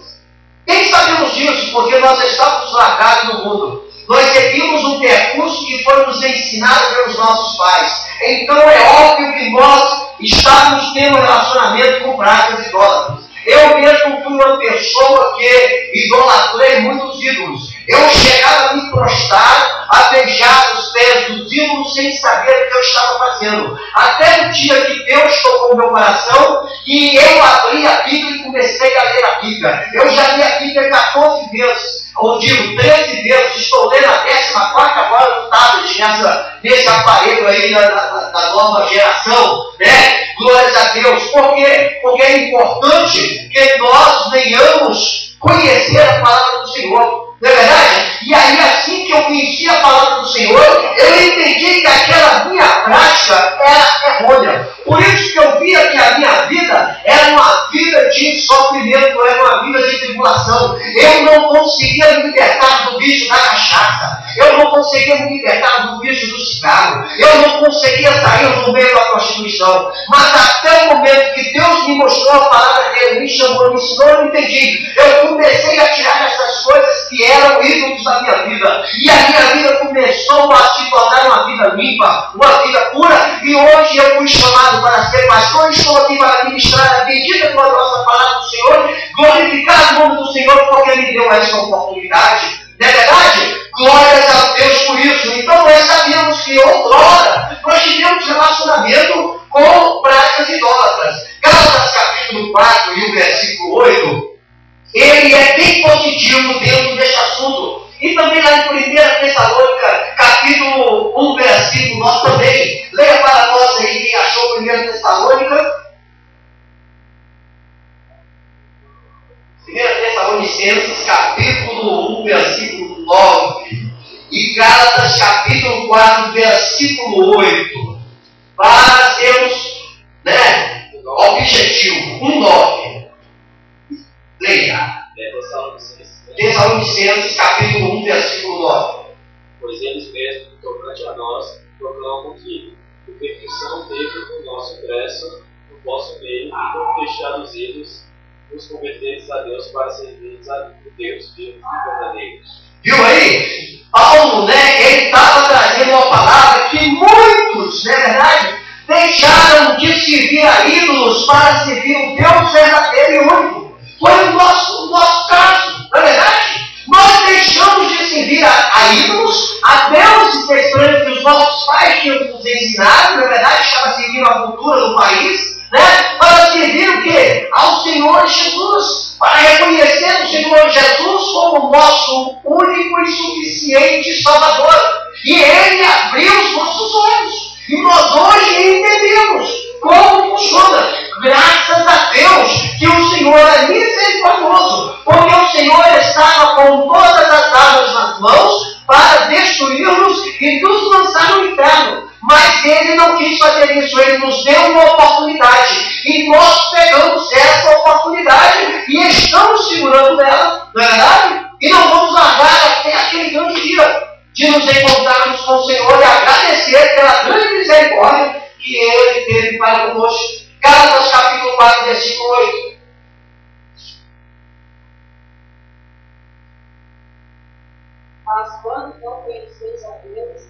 D: Bem sabemos disso, porque nós estamos largados no mundo. Nós seguimos um percurso que foi nos ensinado pelos nossos pais. Então é óbvio que nós estamos tendo relacionamento com práticas idólatras. Eu mesmo fui uma pessoa que idolatrei muitos ídolos. Eu chegava a me prostrar, a beijar os pés dos ídolos sem saber o que eu estava fazendo. Até o dia que Deus tocou o meu coração e eu abri a Bíblia e comecei a ler a Bíblia. Eu já li a Bíblia 14 vezes, ou digo 13 vezes, estou lendo a 14ª agora no tablet, nesse aparelho aí da nova geração, né? Glórias a Deus. Por quê? Porque é importante que nós venhamos conhecer a palavra do Senhor. Não é verdade? E aí, assim que eu conheci a palavra do Senhor, eu entendi que aquela minha prática era errônea. Por isso que eu via que a minha vida era uma vida de sofrimento, era uma vida de tribulação. Eu não conseguia me libertar do vício da cachaça. Eu não conseguia me libertar do vício do cigarro. Eu não conseguia sair do meio da prostituição. Mas até o momento que Deus me mostrou a palavra dele, me chamou, me ensinou, eu entendi. Eu comecei a tirar essas coisas que eram ídolos da minha vida. E a minha vida começou a se tornar uma vida limpa, uma vida pura. E hoje eu fui chamado para ser pastor. Estou aqui para ministrar a bendita gloriosa palavra do Senhor, glorificar o nome do Senhor, porque me deu essa oportunidade. Não é verdade? Glórias a Deus por isso. Então nós sabíamos que outrora nós tivemos relacionamento com práticas idólatras. Gálatas capítulo 4 e o versículo 8, ele é bem positivo dentro desse assunto. E também lá em 1 Tessalônica, capítulo 1, versículo 9 também. Leia para nós aí quem achou 1 Tessalônica. 1 Tessalonicenses, capítulo 1, versículo 9. E Gálatas, capítulo 4, versículo 8. Para sermos, objetivo. 1:9. Leia. Tessalonicenses, capítulo 1, versículo 9.
B: Pois eles mesmos, tocante a nós, proclamam que, por perfeição teve o nosso ingresso no vosso meio, e por deixar os ídolos, vos converteres a Deus para servires a Deus vivo e verdadeiro.
D: Viu aí? Paulo, ele estava trazendo uma palavra que muitos, na verdade, deixaram de servir a ídolos para servir o Deus verdadeiro e único. Foi o nosso caso, na verdade. Nós deixamos de servir a ídolos, a deuses estranhos que os nossos pais tinham nos ensinado, na verdade, estava servindo a cultura do país, para servir o quê? Ao Senhor Jesus, para reconhecer o Senhor Jesus como nosso único e suficiente Salvador. E Ele abriu os nossos olhos. E nós hoje entendemos como funciona. Graças a Deus que o Senhor é misericordioso, porque o Senhor estava com todas as armas nas mãos para destruir-nos e nos lançar no inferno. Mas Ele não quis fazer isso, Ele nos deu uma oportunidade. E nós pegamos essa oportunidade e estamos segurando ela, não é verdade? E não vamos largar até aquele grande dia de nos encontrarmos com o Senhor e agradecer pela grande misericórdia que Ele teve para conosco. Gálatas capítulo 4, versículo 8.
C: Mas quando não conheceis a Deus,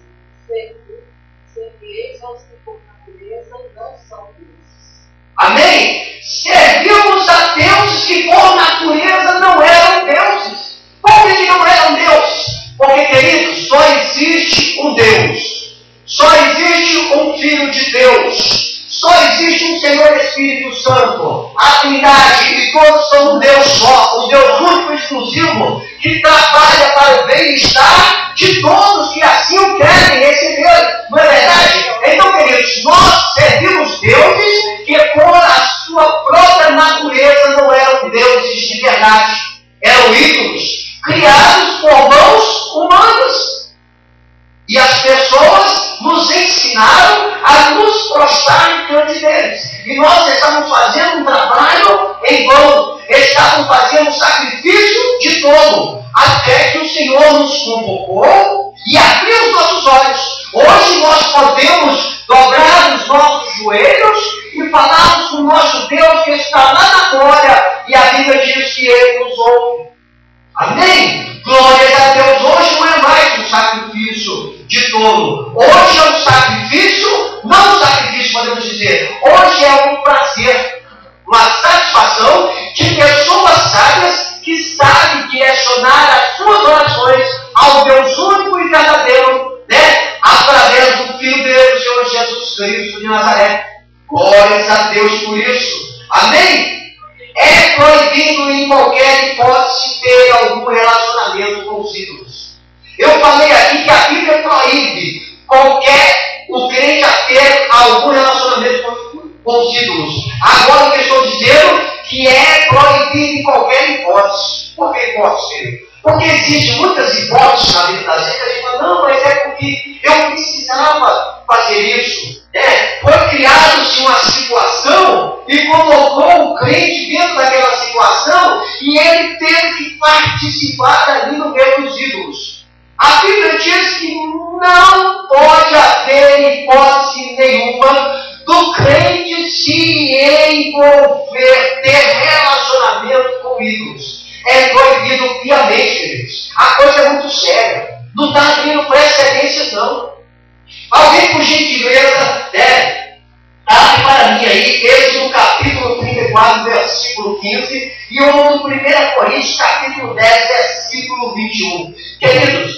C: servireis aos que por natureza não são deuses.
D: Amém? Servimos a deuses que por natureza não eram deuses. Por que não eram deuses? Porque, queridos, só existe um Deus. Só existe um Filho de Deus. Só existe um Senhor Espírito Santo, a Trindade, e todos são um Deus só, um Deus único e exclusivo, que trabalha para o bem-estar de todos que assim o querem receber. Não é verdade? Então, queridos, nós servimos deuses que por a sua própria natureza não eram deuses de verdade. Eram ídolos criados por mãos humanas. E as pessoas nos ensinaram a nos prostrar diante deles. E nós estávamos fazendo um trabalho em vão. Estávamos fazendo um sacrifício de tolo. Até que o Senhor nos convocou e abriu os nossos olhos. Hoje nós podemos dobrar os nossos joelhos e falarmos com o nosso Deus que está lá na glória. E a Bíblia diz que Ele nos ouve. Amém? Glórias a Deus. Hoje não é mais um sacrifício de tolo. Hoje é um sacrifício, não um sacrifício, podemos dizer. Hoje é um prazer, uma satisfação de pessoas sábias que sabem direcionar as suas orações ao Deus único e verdadeiro, através do Filho dele, o Senhor Jesus Cristo de Nazaré. Glórias a Deus por isso. Amém? É proibido em qualquer hipótese ter algum relacionamento com os ídolos. Eu falei aqui que a Bíblia proíbe o crente a ter algum relacionamento com os ídolos. Agora o que eu estou dizendo que é proibido em qualquer hipótese. Por que hipótese, querido? Porque existem muitas hipóteses na vida da gente, a gente fala, não, mas é porque eu precisava fazer isso. Foi criado-se uma situação e colocou o crente dentro daquela situação e ele teve que participar ali no meio dos ídolos. A Bíblia diz que não pode haver hipótese nenhuma do crente se envolver, ter relacionamento com ídolos. É proibido piamente, queridos. A coisa é muito séria. Não está vindo precedências, não. Alguém, por gentileza, abre para mim aí, Êxodo capítulo 34, versículo 15, e o no 1 Coríntios, capítulo 10, versículo 21. Queridos,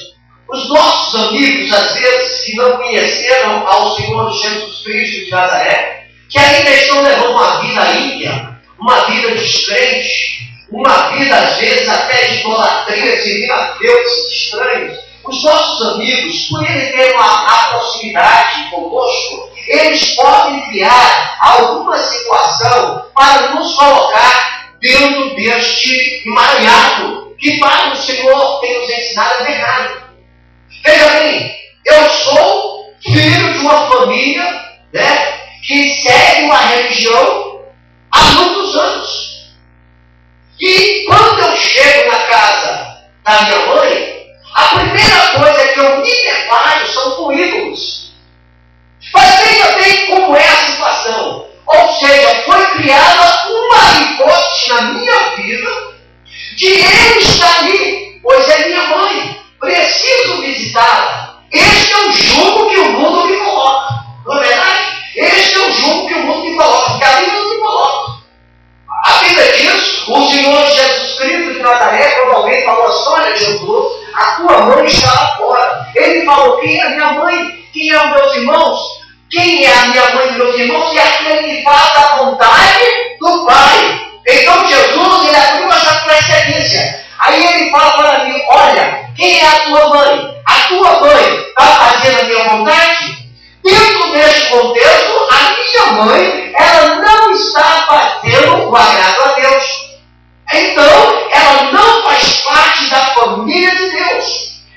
D: os nossos amigos, às vezes, que não conheceram ao Senhor Jesus Cristo de Nazaré, que ainda estão levando uma vida ímpia, uma vida descrente, uma vida, às vezes, até de idolatria, servindo a deuses estranhos. Os nossos amigos, por eles terem uma proximidade conosco, eles podem criar alguma situação para nos colocar dentro deste emaranhado, que para o Senhor tem nos ensinado a verdade. Veja bem, eu sou filho de uma família que segue uma religião há muitos anos. E quando eu chego na casa da minha mãe, a primeira coisa que eu me deparo são com ídolos. Mas veja bem como é a situação. Ou seja, foi falou: quem é a minha mãe? Quem é os meus irmãos? Quem é a minha mãe e meus irmãos? E aquele que faz a vontade do Pai. Então Jesus, ele abriu essa precedência. Aí ele fala para mim: olha, quem é a tua mãe? A tua mãe está fazendo a minha vontade? Dentro deste contexto, a minha mãe, ela não está fazendo o agrado a Deus. Então, ela não faz parte da família de Deus.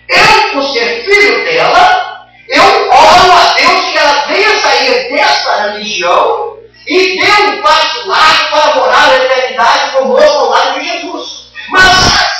D: Eu, por ser filho dela, eu oro a Deus que ela venha sair dessa religião e dê um passo largo para morar na eternidade conosco ao lado de Jesus. Mas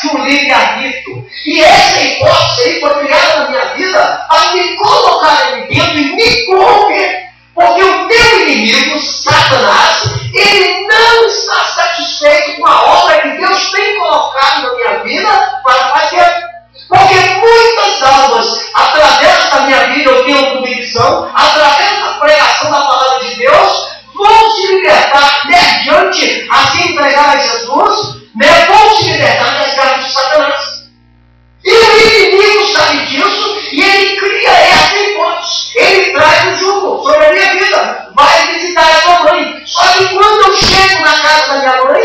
D: se o livre-arbítrio, e essa hipótese aí foi criada na minha vida para me colocar ali dentro e me corromper. Porque o meu inimigo, Satanás, ele não está satisfeito com a obra que Deus tem colocado na minha vida para fazer. Porque muitas almas, através da minha vida, eu tenho convicção, através da pregação da palavra de Deus, vão se libertar mediante a se entregar a Jesus, vão se libertar das garras de Satanás. E o inimigo sabe disso e ele cria essa hipótese. Ele traz o jugo sobre a minha vida. Vai visitar a tua mãe. Só que quando eu chego na casa da minha mãe,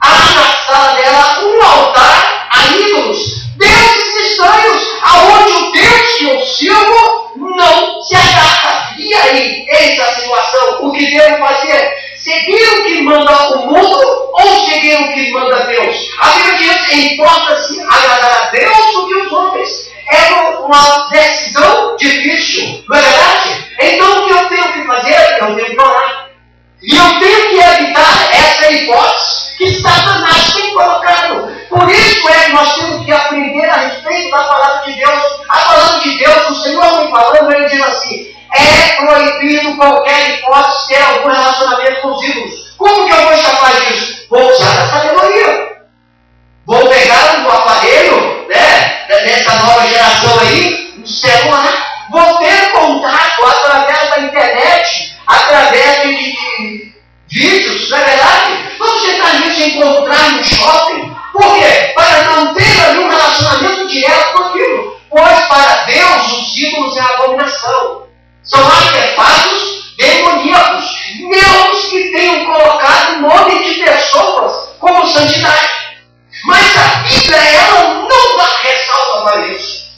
D: há na sala dela um altar a ídolos, deuses estranhos, aonde o Deus que eu sirvo não se agarra. E aí, eis a situação. O que devo fazer? Seguir o que manda o mundo ou seguir o que manda Deus? A Bíblia diz: importa-se agradar a Deus do que os homens. É uma decisão difícil, não é verdade? Então o que eu tenho que fazer? Eu tenho que orar. E eu tenho que evitar essa hipótese que Satanás tem colocado. Por isso é que nós temos que aprender a respeito da palavra de Deus. A palavra de Deus, o Senhor me falando, ele diz assim: é proibido qualquer hipótese ter algum relacionamento com os ídolos. Como que eu vou escapar disso? Vou usar a sabedoria. Vou pegar um aparelho, dessa nova geração aí, um celular. Vou ter contato através da internet, através de vídeos, não é verdade? Vamos tentar se encontrar no shopping. Por quê? Para não ter ali um relacionamento direto com aquilo. Pois para Deus os ídolos é abominação. São artefatos demoníacos, mesmo que tenham colocado o nome de pessoas como santidade. Mas a Bíblia, ela não dá ressalva para isso.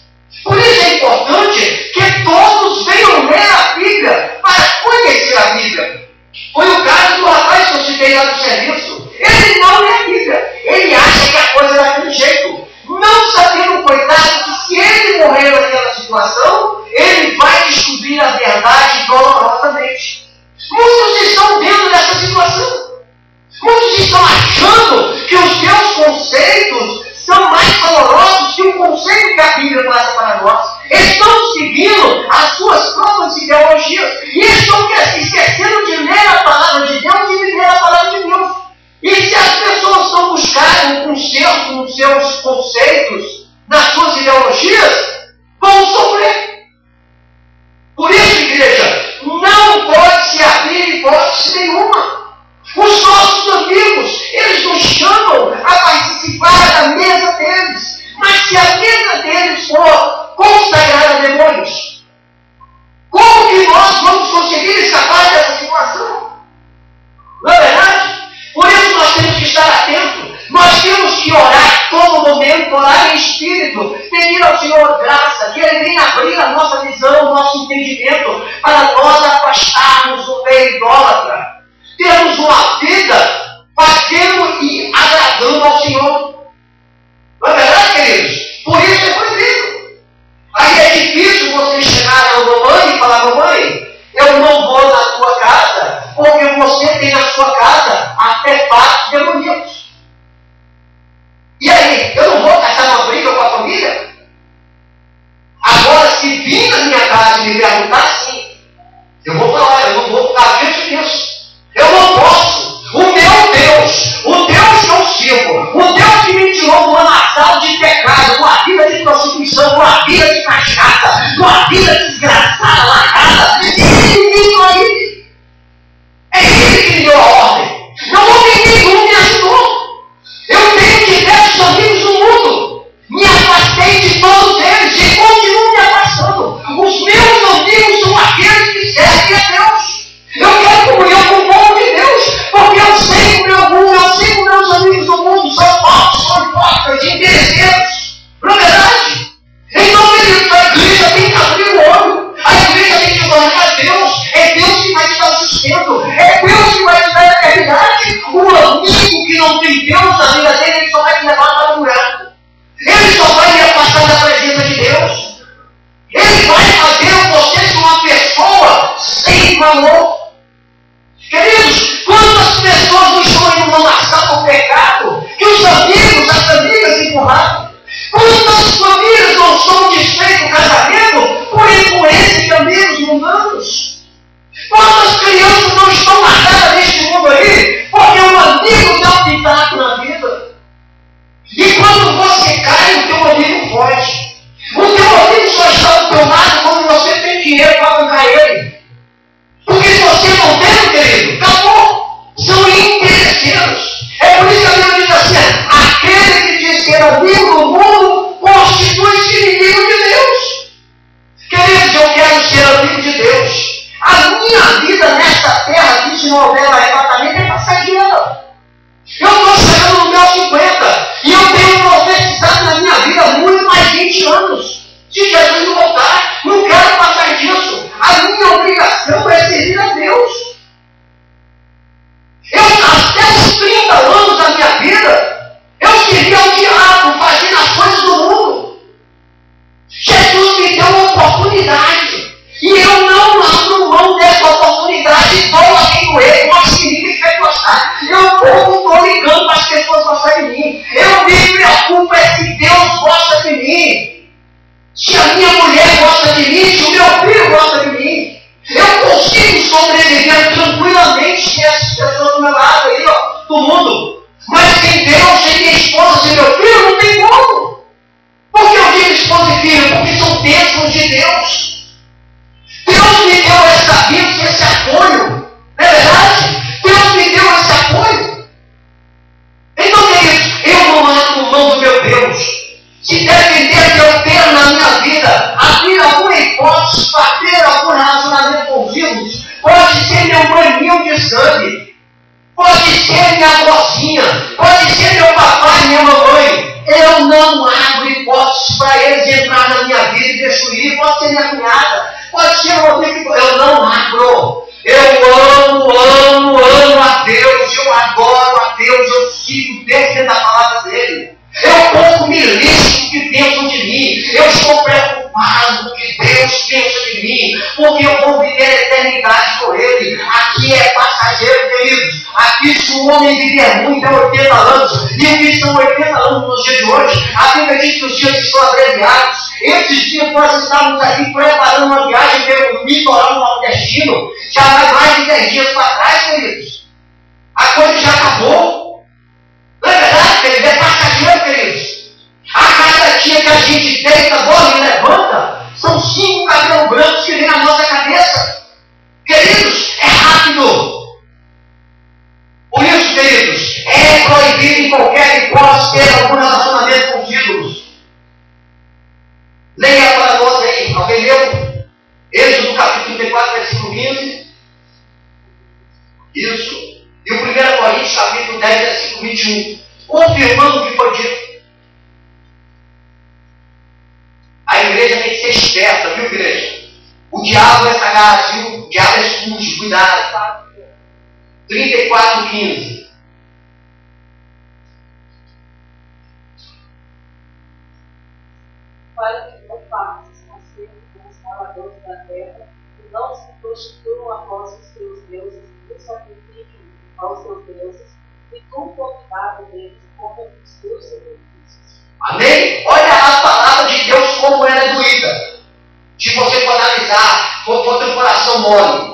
D: Por isso é importante que todos venham ler a Bíblia para conhecer a Bíblia. Foi o caso do rapaz que eu citei lá no serviço. Ele não lê a Bíblia. Ele acha que a coisa é daquele jeito. Não sabendo, coitado, que se ele morrer naquela situação, ele vai descobrir a verdade dolorosamente. Muitos estão dentro dessa situação. Muitos estão achando que os seus conceitos são mais dolorosos que o conceito que a Bíblia passa para nós. Estão seguindo as suas próprias ideologias e estão esquecendo de ler a palavra de Deus e viver a palavra de Deus. E se as pessoas estão buscando com seus conceitos, nas suas ideologias, vão sofrer. Por isso, igreja, não pode se abrir hipótese nenhuma. Os nossos amigos, eles nos chamam a participar da mesa deles. Mas se a mesa deles for consagrada a demônios, como que nós vamos conseguir escapar dessa situação? Não é verdade? Por isso nós temos que estar atentos. Nós temos que orar todo momento, orar em espírito, pedir ao Senhor graça, que Ele venha abrir a nossa visão, o nosso entendimento, para nós afastarmos o meio idólatra. Temos uma vida fazendo e agradando ao Senhor. Não é verdade, queridos? Por isso é proibido. Aí é difícil você chegar à mamãe e falar: mamãe, eu não vou na tua casa, porque você tem na sua casa artefatos demoníacos. E aí, eu não vou caçar uma briga com a família? Agora, se vir na minha casa e me perguntar, sim, eu vou falar: eu não vou ficar diante disso. Eu não posso. O meu Deus, o Deus que eu sirvo, o Deus que me tirou de uma nação de pecado, uma vida de prostituição, uma vida de cachaça, uma vida desgraçada, largada, ele me aí. É Ele que me deu a ordem. Não houve nenhum me ajudou. mundanos? Quantas crianças não estão marcadas neste mundo aí porque o amigo dá um pitaco na vida? E quando você cai, o teu amigo foge. O teu amigo só está do teu lado quando você tem dinheiro para bancar ele. Porque se você não tem, querido, acabou. São interesseiros. É por isso que a Bíblia diz assim: aquele que diz ser amigo do mundo constitui-se inimigo de Deus. Queridos, eu quero ser amigo de Deus. A minha vida nesta terra aqui, se não houver arrebatamento, é passageira. Eu estou chegando no meu 50 e eu tenho profetizado na minha vida muito mais 20 anos. Se Jesus não voltar, não quero passar disso. A minha obrigação é servir a Deus. Eu, até os 30 anos da minha vida, eu servia ao diabo, fazendo as coisas do mundo. Jesus me deu uma oportunidade. E eu não abro mão dessa oportunidade, dou a quem doer, gosto de mim, quem quer gostar. Eu não estou ligando para as pessoas gostarem de mim. Eu me preocupo é se Deus gosta de mim. Se a minha mulher gosta de mim, se o meu filho gosta de mim. Eu consigo sobreviver tranquilamente sem essas pessoas do meu lado aí, ó, do mundo. Mas sem Deus, sem minha esposa, sem meu filho, não tem como. Por que eu digo esposa e filho? Porque são bênçãos de Deus. Deus me deu essa bênção, esse apoio. Não é verdade? Deus me deu esse apoio. Então, queridos, eu não abro mão do meu Deus. Se depender de eu ter na minha vida, abrir alguma hipótese para ter algum relacionamento com os ídolos, pode ser meu banhinho de sangue, pode ser minha avózinha, pode ser meu papai e minha mamãe. Eu não abro hipóteses para eles entrar na minha vida e destruir. Pode ser minha cunhada, pode ser uma coisa que eu não abro. Eu amo a Deus, eu adoro a Deus, eu sigo Deus dentro da palavra dele. Eu pouco me lixo do que pensam de mim. Eu estou preocupado com o que Deus pensa de mim, porque eu vou viver a eternidade com Ele. Aqui é passageiro, queridos. Aqui, se o homem viver muito, é 80 anos. E o que são 80 anos nos dias de hoje? A Bíblia diz que os dias estão abreviados. Esses dias nós estávamos aqui preparando uma viagem pelo litoral nordestino. Já vai mais de 10 dias para trás, queridos. A coisa já acabou. Não é verdade, queridos? É passageiro, queridos. A cada dia que a gente deita, dorme e levanta, são 5 cabelos brancos que vêm na nossa cabeça. Queridos, é rápido. Por isso, queridos, é proibido em qualquer hipótese ter algum relacionamento com os ídolos. Leia para nós aí. Alguém leu? Êxodo capítulo 34, versículo 15. Isso. E o 1 Coríntios, capítulo 10, versículo 21, confirmando o que foi dito. A igreja tem que ser esperta, viu, igreja? O diabo é sagaz, viu? O diabo é sujo, cuidado. 34, 15.
C: Para que não faças conselho com os moradores da terra, e não se prostituam após os seus deuses, e sacrifiquem aos seus deuses, e tu convidado deles como os seus sacrifícios.
D: Amém? Olha a palavra de Deus como ela é doída. Se você for analisar, for ter um coração mole,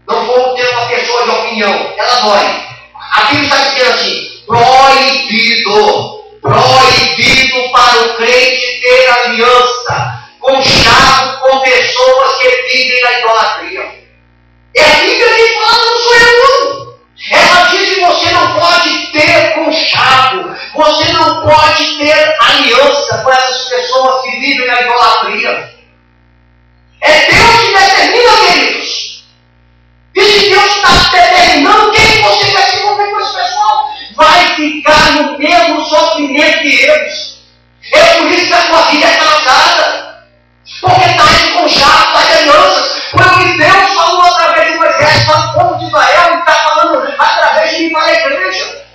D: não for ter uma pessoa de opinião, ela dói. A Bíblia está dizendo assim: proibido para o crente ter aliança com chave com pessoas que vivem na idolatria. É a Bíblia que fala, não sou eu não. Ela diz que você não pode ter conchavo, você não pode ter aliança com essas pessoas que vivem na idolatria. É Deus que determina, queridos. E se Deus está determinando, quem você vai se envolver com esse pessoal? Vai ficar no mesmo sofrimento que eles. É por isso que a sua vida é cansada. Porque está em conchavo, está em alianças. Foi o que Deus falou através de Moisés para o povo de Israel e está falando através de mim para a igreja.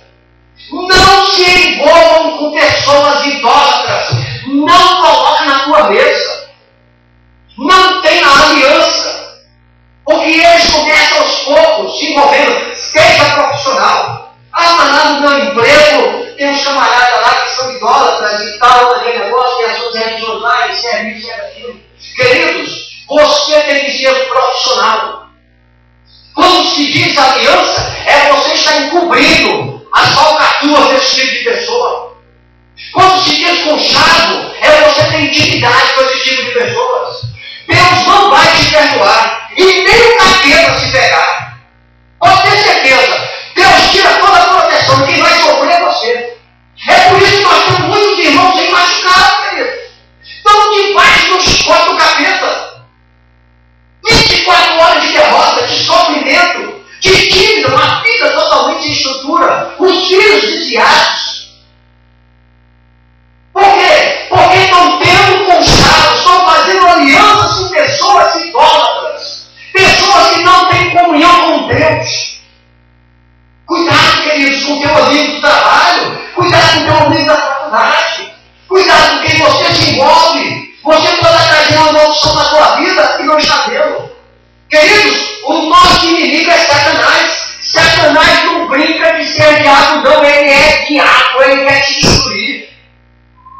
D: Não se envolvam com pessoas idólatras. Não coloque na tua mesa. Não tenha aliança. Porque eles começam aos poucos se envolvendo. Seja profissional. Ah, mas lá no meu emprego tem uns camaradas lá que são idólatras e tal, aquele negócio, tem as suas religiões lá, e serve isso, serve aquilo. Queridos, você tem que ser profissional. profissional. Quando se diz aliança, é você estar encobrindo as falcatruas desse tipo de pessoa. Quando se diz conchavo, é você ter intimidade com esse tipo de pessoas. Deus não vai te perdoar. E nem o capeta se pegar. Pode ter certeza. Deus tira toda a proteção. Quem vai sofrer é você. É por isso que nós temos muitos irmãos aí machucados, querido. Estão debaixo do chicote do capeta. 24 horas de derrota, de sofrimento, de dívida, uma vida totalmente sem estrutura. Os filhos desviados. Por quê? Porque estão tendo conchavo, estão fazendo alianças com pessoas idólatras. Pessoas que não têm comunhão com Deus. Cuidado, queridos, com o teu amigo do trabalho. Cuidado com o teu amigo da faculdade. Cuidado com quem você se envolve. Você pode estar trazendo uma maldição na tua vida e não está vendo. Queridos, o nosso inimigo é Satanás. Satanás não brinca de ser diabo, não. Ele é diabo, ele quer te destruir.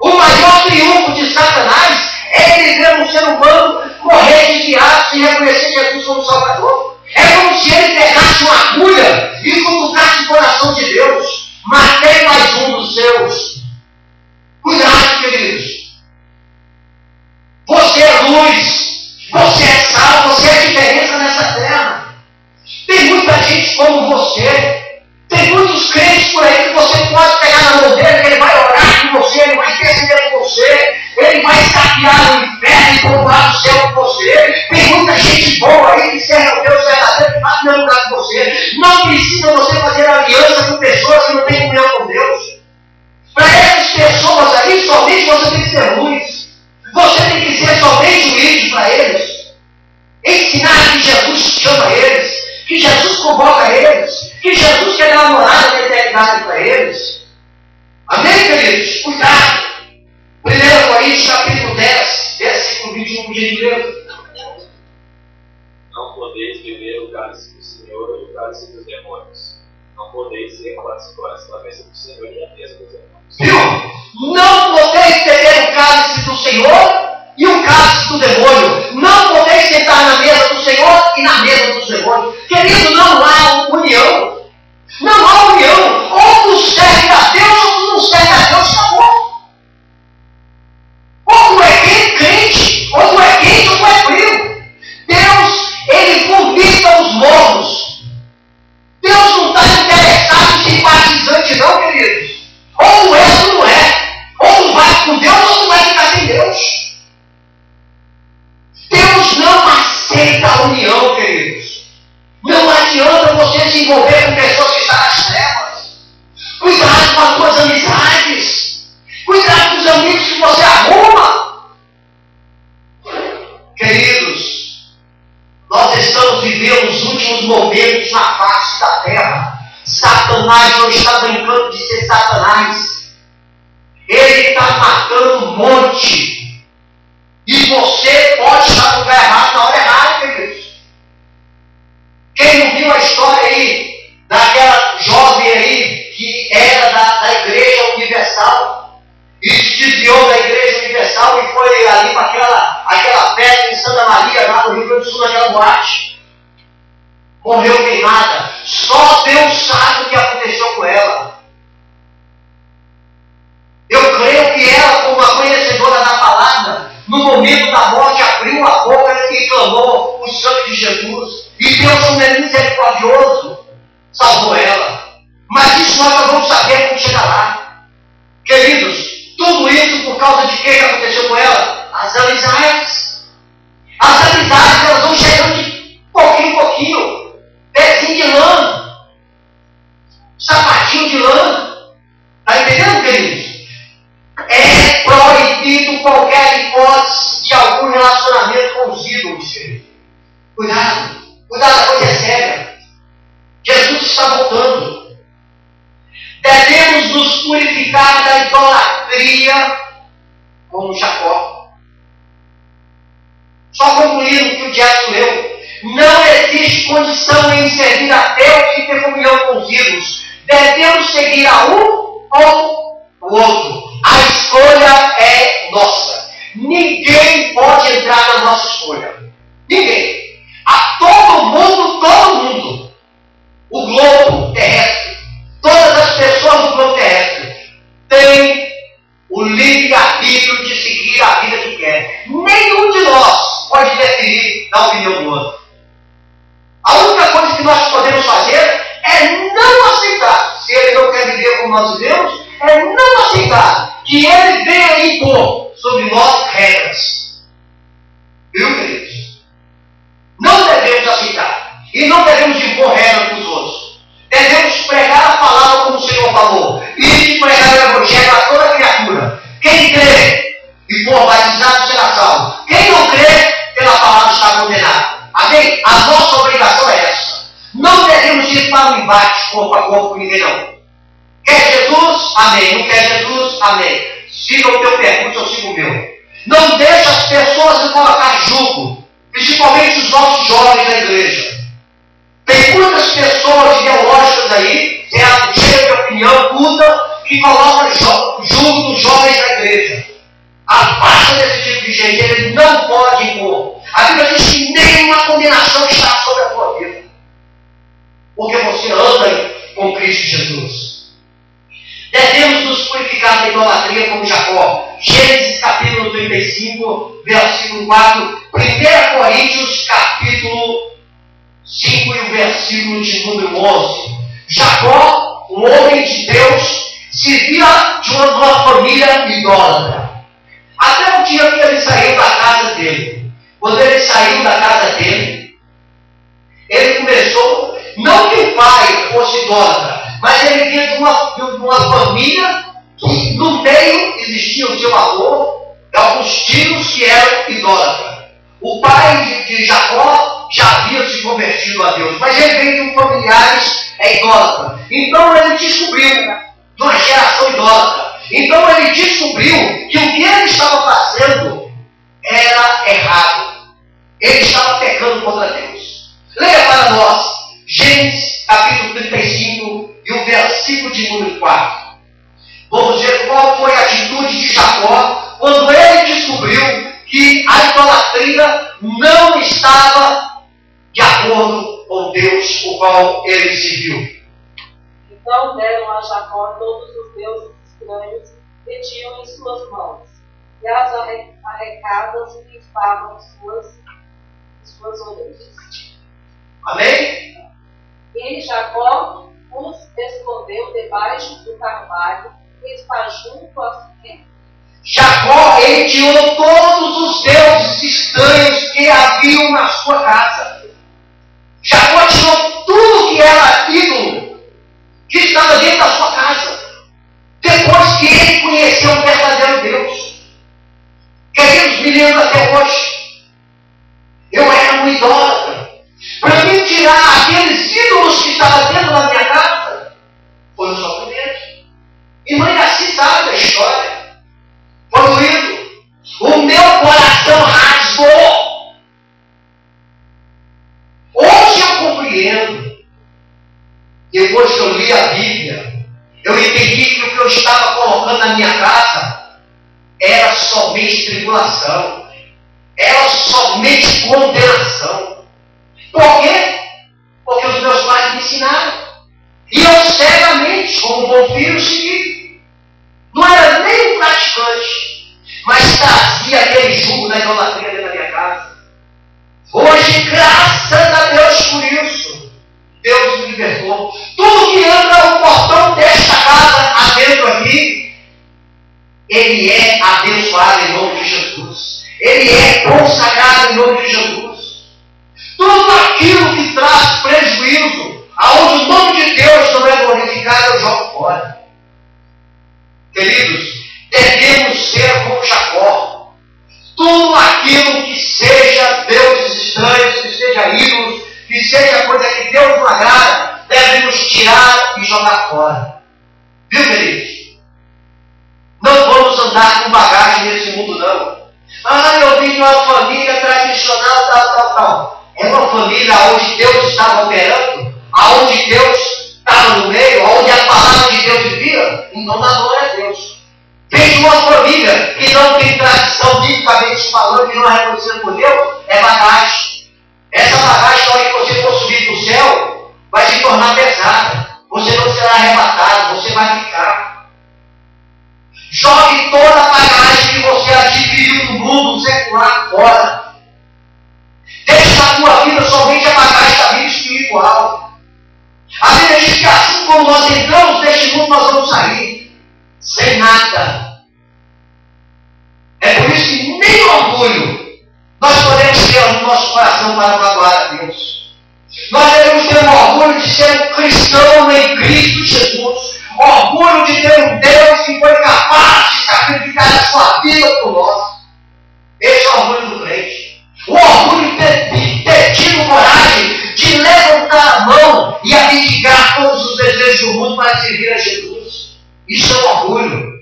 D: O maior triunfo de Satanás é ele ver um ser humano morrer desviado sem reconhecer Jesus como Salvador. É como se ele pegasse uma agulha e cutucasse o coração de Deus. Matei mais um dos seus. Cuidado, queridos. Você é luz, você é sal, você é diferença nessa terra. Tem muita gente como você. Tem muitos crentes por aí que você pode pegar na mão dele, que ele vai orar com você, ele vai interceder com você, ele vai saquear o inferno e povoar o céu com você. Tem muita gente boa aí que serve o Deus verdadeiro que vai no lugar com você. Não precisa você fazer aliança com pessoas que não têm comunhão com Deus. Para essas pessoas aí, somente você tem que ser luz. Você tem que ser somente o ídolo para eles. Ensinar que Jesus chama eles, que Jesus convoca eles, que Jesus quer dar uma morada de eternidade para eles. Amém, queridos? Cuidado. 1 Coríntios capítulo 10, versículo 21, por gentileza.
B: Não podeis beber o cálice do Senhor e o cálice dos demônios. Não podeis ser participantes da mesa do Senhor e da mesa dos demônios.
D: Viu? Não podeis beber o cálice do Senhor e o cálice do demônio. Não podeis sentar na mesa do Senhor e na mesa dos demônios. Querido, não há união. Não há união. Ou tu serve a Deus ou tu não serve a Deus, acabou. Ou tu é crente, ou tu é quente, ou tu é frio. Deus, ele vomita os mornos. Deus não está interessado em simpatizante não, queridos. Ou tu é ou tu não é. Ou tu vai com Deus ou tu vai ficar sem Deus. Deus não aceita a união, queridos. Não adianta você se envolver com pessoas que estão nas trevas. Cuidado com as tuas amizades. Cuidado com os amigos que você arruma. Queridos, nós estamos vivendo os últimos momentos na face da terra. Satanás não está brincando de ser Satanás. Ele está matando um monte. E você pode estar no lugar errado na hora errada, queridos. Quem não viu a história aí daquela jovem aí que era da Igreja Universal e se desviou da Igreja Universal e foi ali para aquela festa em Santa Maria, lá no Rio Grande do Sul, naquela boate. Morreu queimada. Só Deus sabe o que aconteceu com ela. Eu creio que ela, como uma conhecedora da palavra, no momento da morte, abriu a boca e clamou o sangue de Jesus. E Deus, como é misericordioso, salvou ela. Mas isso nós vamos saber quando chegar lá. Queridos, tudo isso por causa de quem aconteceu com ela? As amizades. As amizades, elas vão chegando de pouquinho em pouquinho. Pezinho de lã. Sapatinho de lã. Está entendendo, queridos? É proibido qualquer hipótese de algum relacionamento com os ídolos, querido. Cuidado. Cuidado, a coisa é séria. Jesus está voltando. Devemos nos purificar da idolatria como Jacó. Só concluindo o que o diabo leu. Não existe condição em servir a Deus e ter comunhão com os ídolos. Devemos seguir a um ou o outro. A escolha é nossa. Ninguém pode entrar na nossa escolha. Ninguém. A ir para o embate corpo a corpo com ninguém, não. Quer Jesus? Amém. Não quer Jesus? Amém. Siga o teu percurso, eu sigo o meu. Não deixe as pessoas me colocar julgo, principalmente os nossos jovens da igreja. Tem muitas pessoas ideológicas aí, cheias de opinião puta, que colocam julgo dos jovens da igreja. Afasta desse tipo de gente, ele não pode impor. A Bíblia diz que nenhuma condenação está sobre a tua vida, porque você anda com Cristo Jesus. Devemos nos purificar da idolatria como Jacó. Gênesis capítulo 35, versículo 4. 1 Coríntios capítulo 5 e o versículo de número 11. Jacó, um homem de Deus, se via de uma família idólatra. Até o dia que ele saiu da casa dele. Quando ele saiu da casa dele, ele começou, não que o pai fosse idólatra, mas ele vinha de uma família que no meio existia o seu avô e alguns tios que eram idólatras. O pai de Jacó já havia se convertido a Deus, mas ele veio de familiares idólatras. Então ele descobriu, de uma geração idólatra, então ele descobriu que o que ele estava fazendo era errado. Ele estava pecando contra Deus. Leia para nós Gênesis capítulo 35 e o versículo de número 4. Vamos ver qual foi a atitude de Jacó quando ele descobriu que a idolatria não estava de acordo com Deus, o qual ele seguiu.
C: Então deram a Jacó todos os deuses estranhos que tinham em suas mãos, e as arrecadas rispavam suas orelhas.
D: Amém?
C: E Jacó os escondeu debaixo do carvalho que está junto a Siquém.
D: Jacó, ele tirou todos os deuses estranhos que haviam na sua casa. Jacó tirou tudo que era ídolo, que estava dentro da sua casa. Depois que ele conheceu o verdadeiro Deus. Queridos, me lembro até hoje. Eu era um idólatra. Para mim tirar aqueles ídolos que estavam dentro da minha casa, foi um sofrimento. E mãe assim sabe da história. Foi doído. O meu coração rasgou. Hoje eu compreendo. Depois que eu li a Bíblia, eu entendi que o que eu estava colocando na minha casa era somente tribulação. Era somente condenação. Por quê? Porque os meus pais me ensinaram. E eu cegamente, como um bom filho, segui. Não era nem um praticante, mas trazia aquele jugo da idolatria dentro da minha casa. Hoje, graças a Deus por isso, Deus me libertou. Tudo que anda no portão desta casa, adentro aqui, ele é abençoado em nome de Jesus. Ele é consagrado em nome de Jesus. Tudo aquilo que traz prejuízo, aonde o nome de Deus não é glorificado, eu jogo fora. Queridos, devemos ser como Jacó. Tudo aquilo que seja deuses estranhos, que seja ídolos, que seja coisa que Deus não agrada, devemos tirar e jogar fora. Viu, queridos? Não vamos andar com bagagem nesse mundo, não. Ah, eu vim de uma família tradicional, tal. É uma família onde Deus estava operando, onde Deus estava no meio, onde a palavra de Deus vivia, então dá glória a Deus. Vem de uma família que não tem tradição, biblicamente falando, que não é reconhecida por Deus, é bagagem. Essa bagagem, na hora que você for subir para o céu, vai se tornar pesada. Você não será arrebatado, você vai ficar. Jogue toda a bagagem que você adquiriu no mundo secular fora. Deixe na tua vida somente a bagagem da vida espiritual. A Bíblia diz que assim como nós entramos neste mundo, nós vamos sair sem nada. É por isso que nem orgulho nós podemos ter no nosso coração para magoar a Deus. Nós devemos ter o orgulho de ser um cristão em Cristo Jesus. Orgulho de ter um Deus que foi capaz de sacrificar a sua vida por nós. Esse é o orgulho do crente. O orgulho de ter tido coragem de levantar a mão e abdicar coisas do mundo para servir a Jesus. Isso é um orgulho.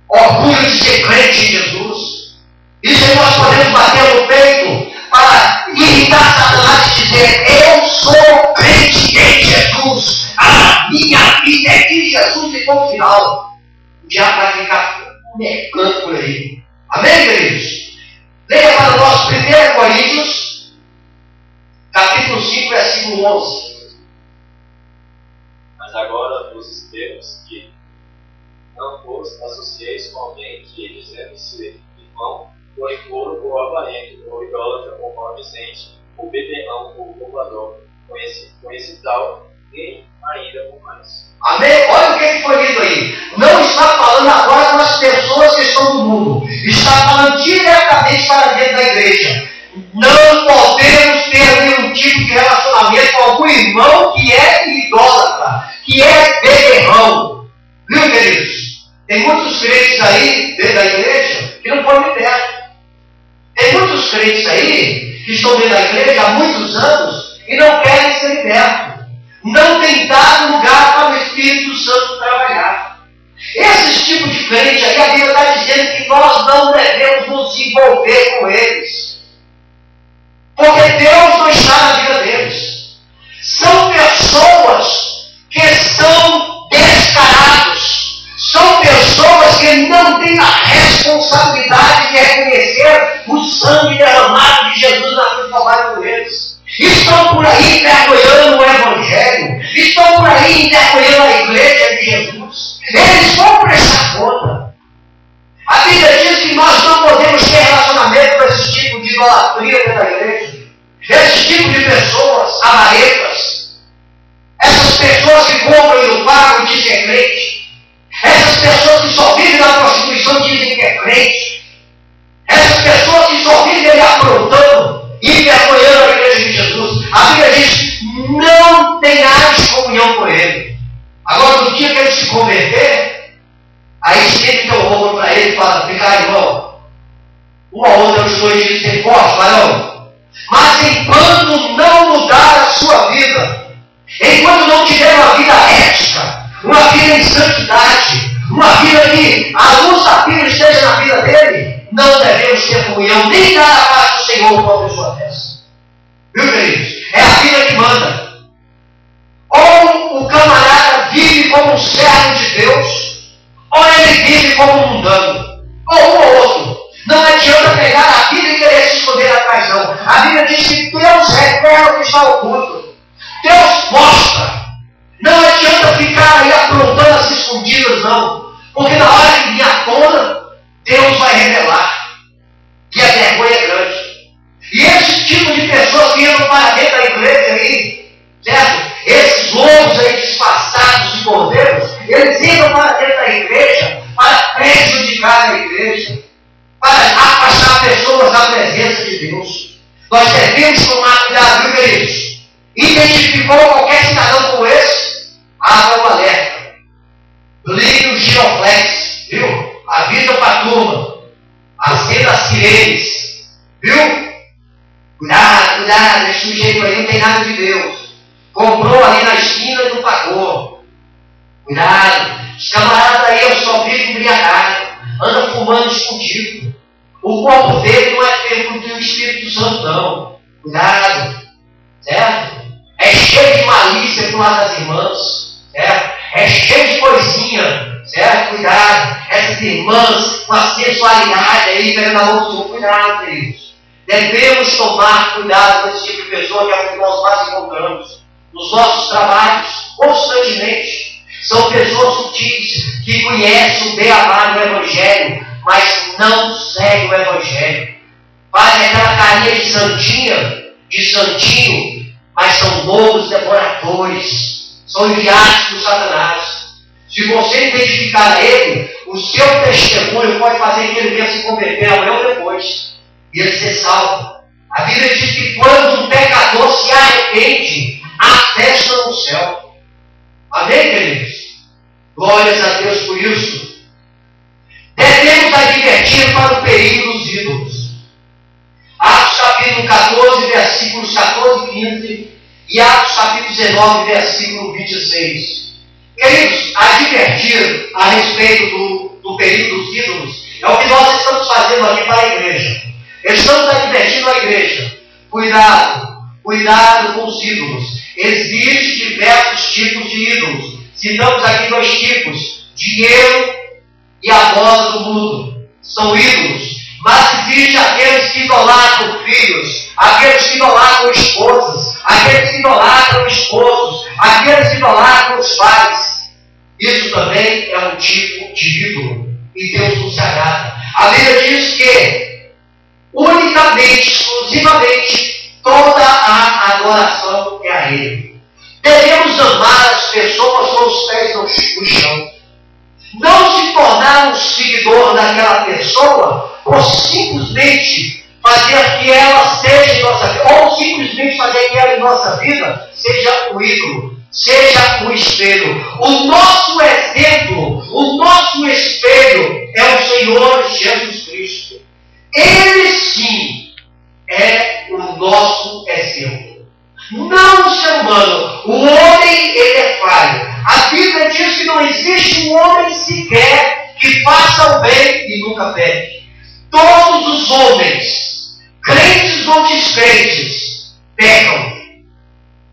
D: Orgulho de ser crente em Jesus. Isso aí nós podemos bater no peito para irritar Satanás e dizer: eu sou crente em Jesus. A minha vida é de Jesus e ponto final. O diabo vai ficar negando por aí. Amém, queridos? Leia para nós 1 Coríntios, capítulo 5, versículo 11.
B: Mas agora vos escrevo que não vos associeis com alguém que, dizendo ser irmão, ou impuro, ou avarento, ou idólatra, ou maldizente, ou beberrão, ou roubador, com esse tal, nem ainda com mais.
D: Amém? Olha o que foi lido aí. Não está falando agora com as pessoas que estão no mundo. Está falando diretamente para dentro da igreja. Não podemos ter nenhum tipo de relacionamento com algum irmão que é idólatra, que é beberrão. Viu, queridos? Tem muitos crentes aí dentro da igreja que não foram libertos. Tem muitos crentes aí que estão dentro da igreja há muitos anos e não querem ser libertos. Não tem dado lugar para o Espírito Santo trabalhar. Esses tipos de crente aí, a Bíblia está dizendo que nós não devemos nos envolver com eles. Porque Deus não está na vida deles. São pessoas que são descarados. São pessoas que não têm a responsabilidade de reconhecer o sangue derramado de Jesus na cruz do Calvário por eles. Estão por aí envergonhando o Evangelho. Estão por aí envergonhando a igreja de Jesus. Eles vão prestar conta. A Bíblia diz que nós não podemos ter relacionamento com esse tipo de idolatria dentro da igreja. Esse tipo de pessoas avarentas. Essas pessoas que compram e não pagam e dizem que é crente. Essas pessoas que só vivem na prostituição e dizem que é crente. Essas pessoas que só vivem ali aprontando e envergonhando a igreja de Jesus. A Bíblia diz: não tenhais comunhão com ele. Agora, no dia que ele se converter, aí sempre tem um ombro para ele e fala: fica aí, irmão. Uma outra eu estou em misericórdia, varão. Mas enquanto não mudar a sua vida, enquanto não tiver uma vida ética, uma vida em santidade, uma vida que a luz da Bíblia esteja na vida dele, não devemos ter comunhão, nem dar a paz do Senhor com uma pessoa dessa. Viu, queridos? É a vida que manda. Ou o camarada vive como um servo de Deus, ou ele vive como um mundano. Ou um ou outro. Não adianta pegar a Bíblia e querer se esconder atrás, não. A Bíblia diz que Deus revela o que está oculto. Deus mostra. Não adianta ficar aí aprontando as escondidas, não. Porque na hora que vir à tona, Deus vai revelar que a vergonha é grande. E esse tipo de pessoas que entram para dentro da igreja aí, certo? Esses lobos aí disfarçados de cordeiros, eles entram para dentro da igreja para prejudicar a igreja, para afastar pessoas da presença de Deus. Nós devemos tomar cuidado, viu, queridos? Identificou qualquer cidadão como esse? Abra um alerta. Ligue o giroflex, viu? Avisa para a turma. Acenda as sirenes, viu? Cuidado, cuidado, esse sujeito aí não tem nada de Deus. Comprou ali na esquina e não pagou. Cuidado, esse camarada aí eu só vivo embriagado, anda fumando escondido. O corpo dele não é templo do Espírito Santo, não. Cuidado, certo? É cheio de malícia pro lado das irmãs, certo? É cheio de coisinha, certo? Cuidado. Essas irmãs com a sensualidade aí, pegando a mão do Senhor, cuidado, queridos. Devemos tomar cuidado com esse tipo de pessoa que é o que nós mais encontramos nos nossos trabalhos, constantemente. São pessoas sutis que conhecem o beabá do Evangelho, mas não seguem o Evangelho. Fazem aquela carinha de santinha, de santinho, mas são lobos devoradores, são enviados por Satanás. Se você identificar ele, o seu testemunho pode fazer que ele venha se converter amanhã ou depois, e ele ser salvo. A Bíblia diz que quando um pecador se arrepende, há festa no céu. Amém, queridos? Glórias a Deus por isso. Devemos advertir para o perigo dos ídolos. Atos capítulo 14, versículos 14 e 15, e Atos capítulo 19, versículo 26. Queridos, advertir a respeito do perigo dos ídolos é o que nós estamos fazendo aqui para a igreja. Estamos advertindo a igreja. Cuidado com os ídolos. Existem diversos tipos de ídolos. Citamos aqui 2 tipos: dinheiro e a moda do mundo. São ídolos. Mas existem aqueles que idolatram filhos, aqueles que idolatram esposas, aqueles que idolatram esposos, aqueles que idolatram os pais. Isso também é um tipo de ídolo. E Deus nos agrada. A Bíblia diz que unicamente, exclusivamente, toda a adoração é a Ele. Devemos amar as pessoas com os pés no chão. Não se tornar um seguidor daquela pessoa por simplesmente fazer que ela seja em nossa vida, ou simplesmente fazer que ela em nossa vida seja o ídolo, seja o espelho. O nosso exemplo, o nosso espelho é o Senhor Jesus Cristo. Ele sim é o nosso exemplo. Não o ser humano. O homem, ele é falho. A Bíblia diz que não existe um homem sequer que faça o bem e nunca peque. Todos os homens, crentes ou descrentes, pecam.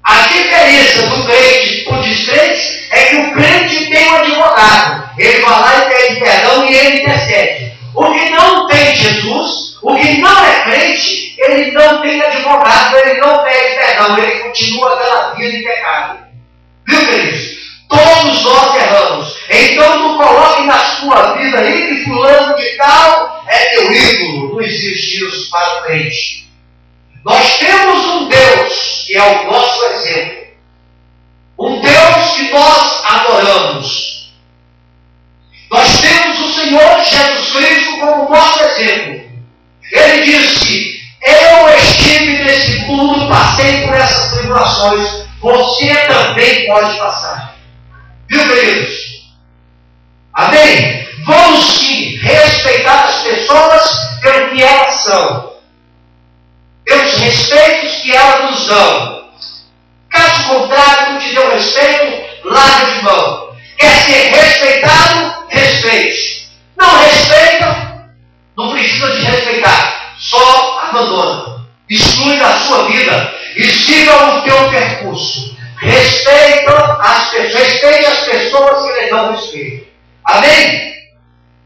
D: A diferença do crente para o descrente é que o crente tem um advogado. Ele vai lá e pede perdão e ele intercede. O que não tem Jesus, o que não é crente, ele não tem advogado, ele não pede perdão, ele continua aquela vida em pecado. Viu, queridos? Todos nós erramos. Então não coloque na sua vida aí que fulano de tal é teu ídolo. Não existe isso para o crente. Nós temos um Deus que é o nosso exemplo. Um Deus que nós adoramos. Nós temos o Senhor Jesus Cristo como nosso exemplo. Ele disse: eu estive nesse mundo, passei por essas tribulações, você também pode passar. Viu, queridos? Amém? Vamos sim respeitar as pessoas pelo que elas são, pelos respeitos que elas nos dão. Caso contrário, não te deu respeito, larga de mão. Quer ser respeitado? Respeite. Não respeita? Não precisa de respeitar. Só abandona. Exclui da sua vida e siga o teu percurso. Respeite as pessoas que lhe dão respeito. Amém?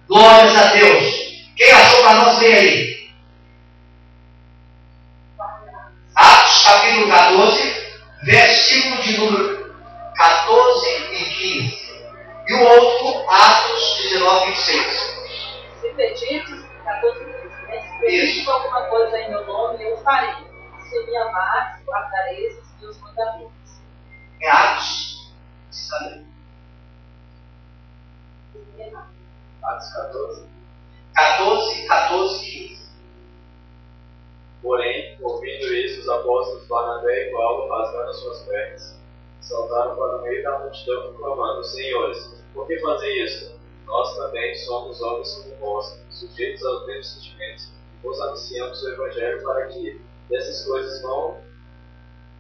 D: Glórias a Deus. Quem achou para nós ler aí? Atos capítulo 14, versículo de número 14 e 15. E o outro, Atos 19, 26.
C: Se pedirdes, 14 vezes, né? Se pedirdes alguma coisa em meu nome, eu farei. Se me amares, guardareis os meus mandamentos.
D: É Atos.
B: Atos 14.
D: 14, 15.
B: Porém, ouvindo isso, os apóstolos Barnabé e Paulo, rasgando as suas pernas, saltaram para o meio da multidão, clamando: Senhores, por que fazem isso? Nós também somos homens como vós, sujeitos aos mesmos sentimentos. Vos anunciamos o Evangelho para que dessas coisas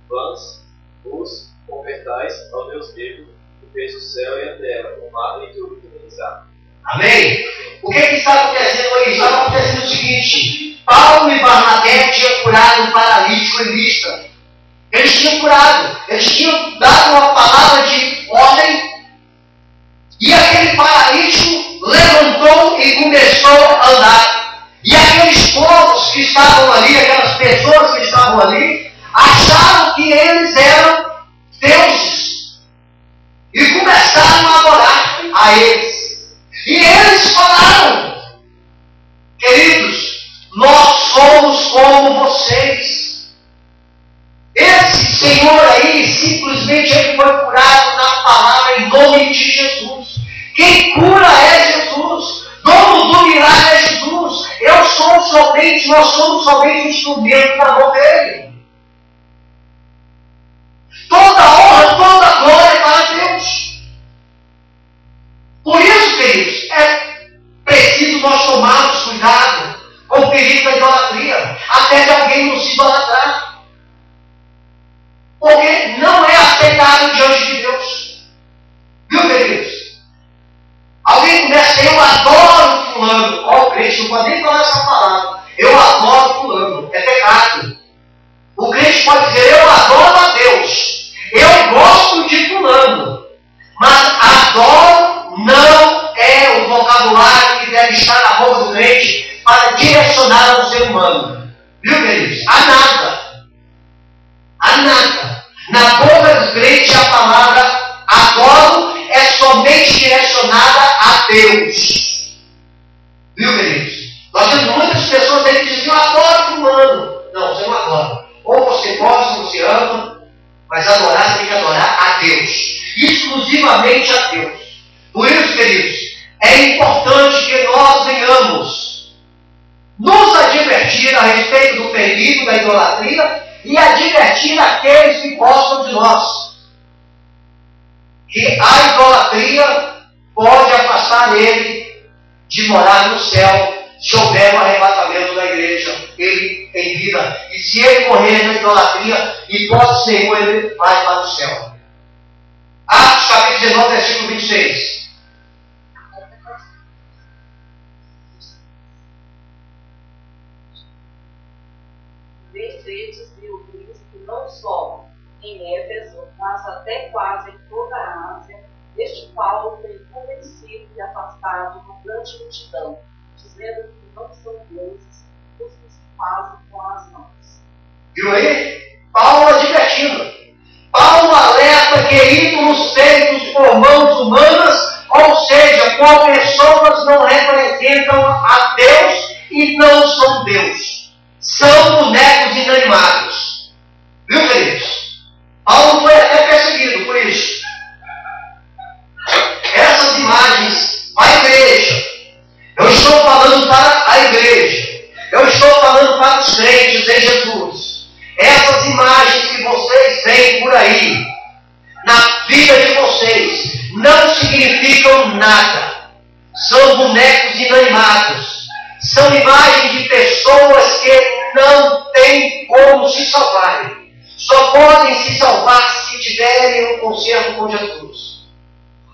B: vãs vos convertais ao Deus vivo, que fez o céu e a terra, o mar e tudo que neles há.
D: Amém? O que está acontecendo aí? Está acontecendo o seguinte: Paulo e Barnabé tinham curado um paralítico em Listra. Eles tinham curado, eles tinham dado uma palavra de ordem, e aquele paralítico levantou e começou a andar. E aqueles povos que estavam ali, aquelas pessoas que estavam ali, acharam que eles eram deuses e começaram a adorar a eles. E eles falaram: queridos, nós somos como vocês. Esse Senhor aí, simplesmente ele foi curado na palavra em nome de Jesus. Quem cura é Jesus. Dono do milagre é Jesus. Nós somos somente um instrumento na mão dele. Toda honra, toda glória é para Deus. Por isso, queridos, é preciso nós tomarmos cuidado com o perigo da idolatria, até de alguém nos idolatrar. Porque não é aceitável diante de Deus. Viu, fulano. Ó, o crente não pode nem falar essa palavra. Eu adoro fulano. É pecado. O crente pode dizer, eu adoro a Deus. Eu gosto de fulano. Mas adoro não é o vocabulário que deve estar na boca do crente para direcionar ao ser humano. Viu, queridos? Há nada. Há nada. Na boca do crente a palavra adoro é somente direcionada a Deus. Viu, queridos? Nós temos muitas pessoas que dizem, eu adoro fulano. Não, você não adora. Ou você gosta, ou você ama, mas adorar, você tem que adorar a Deus. Exclusivamente a Deus. Por isso, queridos, é importante que nós venhamos nos advertir a respeito do perigo da idolatria e advertir aqueles que gostam de nós. Que a idolatria pode afastar ele de morar no céu, se houver um arrebatamento da igreja, ele em vida. E se ele morrer na idolatria, e pode ser, ele vai para o céu. Atos capítulo 19, versículo 26.
C: Destes viu Cristo não só em Éfeso, mas até quase em toda a Ásia, este Paulo foi convencido e afastado de uma grande multidão, dizendo que não são deuses os que se fazem com as mãos.
D: Viu aí? Paulo advertindo. Paulo alerta que ídolos feitos por mãos humanas, ou seja, por pessoas não representam a Deus e não são Deus. São bonecos inanimados. Viu, queridos? Paulo foi até perseguido por isso. Essas imagens, a igreja, eu estou falando para a igreja, eu estou falando para os crentes em Jesus. Essas imagens que vocês veem por aí, na vida de vocês, não significam nada. São bonecos inanimados. São imagens de pessoas que não têm como se salvarem. Só podem se salvar se tiverem um conserto com Jesus.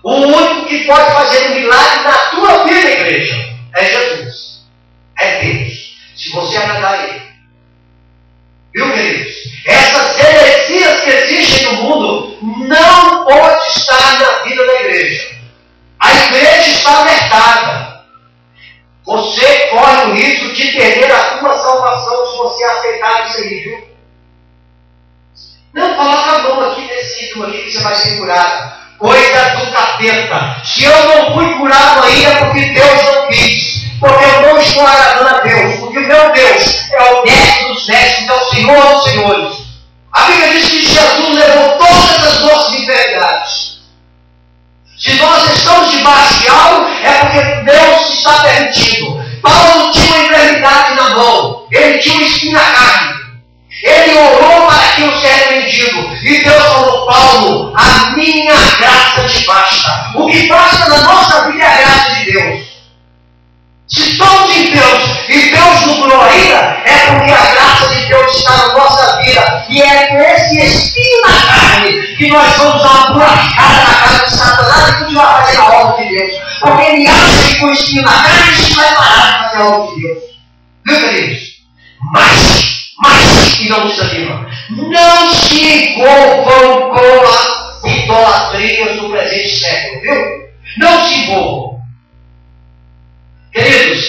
D: O único que pode fazer um milagre na tua vida, igreja, é Jesus. É Deus. Se você agradar a Ele. Viu, queridos? Essas heresias que existem no mundo não pode estar na vida da igreja. A igreja está alertada. Você corre o risco de perder a tua salvação se você aceitar isso aí, viu? Não coloca a mão aqui nesse ídolo aqui que você vai ser curado. Coisa do capeta. Se eu não fui curado ainda é porque Deus não quis. Porque eu não estou agradando a Deus. Porque o meu Deus é o mestre dos mestres, é o Senhor dos senhores. A Bíblia diz que Jesus levou todas as nossas enfermidades. Se nós estamos debaixo de algo, é porque Deus está permitindo. Paulo tinha uma enfermidade na mão. Ele tinha um espinho na carne. Ele orou para que eu seja vendido. E Deus falou, Paulo, a minha graça te basta. O que basta na nossa vida é a graça de Deus. Se estamos em Deus e Deus nos glória, é porque a graça de Deus está na nossa vida. E é com esse espinho na carne que nós vamos dar uma buracada na cara de Satanás e continuar fazendo a obra de Deus. Porque ele acha que com o espinho na carne a gente vai parar de fazer a obra de Deus. Viu, queridos? Mas que não desanima. Não se envolvam com as idolatrias do presente século, viu? Não se envolvam. Queridos,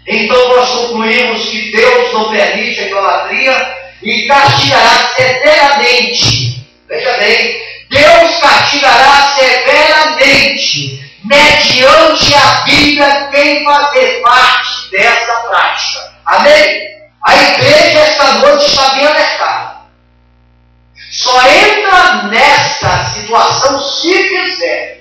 D: então nós concluímos que Deus não permite a idolatria e castigará severamente. Veja bem, Deus castigará severamente, mediante a Bíblia, quem fazer parte dessa prática. Amém? A igreja esta noite está bem alertada. Só entra nessa situação se quiser.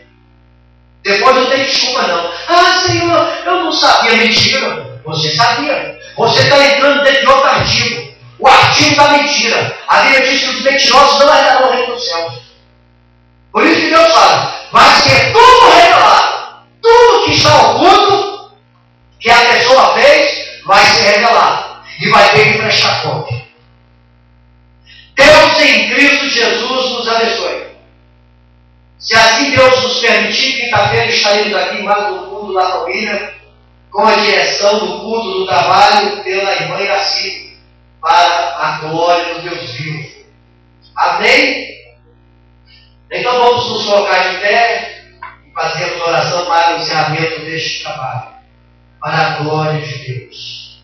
D: Depois não tem desculpa não. Ah, Senhor, eu não sabia. Mentira. Você sabia. Você está entrando dentro de outro artigo. O artigo da mentira. A Bíblia diz que os mentirosos não herdarão o reino dos céus. Por isso que Deus fala, vai ser tudo revelado. Tudo que está oculto, que a pessoa fez, vai ser revelado. E vai ter que prestar conta. Deus em Cristo Jesus nos abençoe. Se assim Deus nos permitir, quinta-feira estaremos aqui mais no fundo da família, com a direção do culto do trabalho pela irmã Iraci, para a glória do Deus vivo. Amém? Então vamos nos colocar de pé e fazermos oração para o encerramento deste trabalho, para a glória de Deus.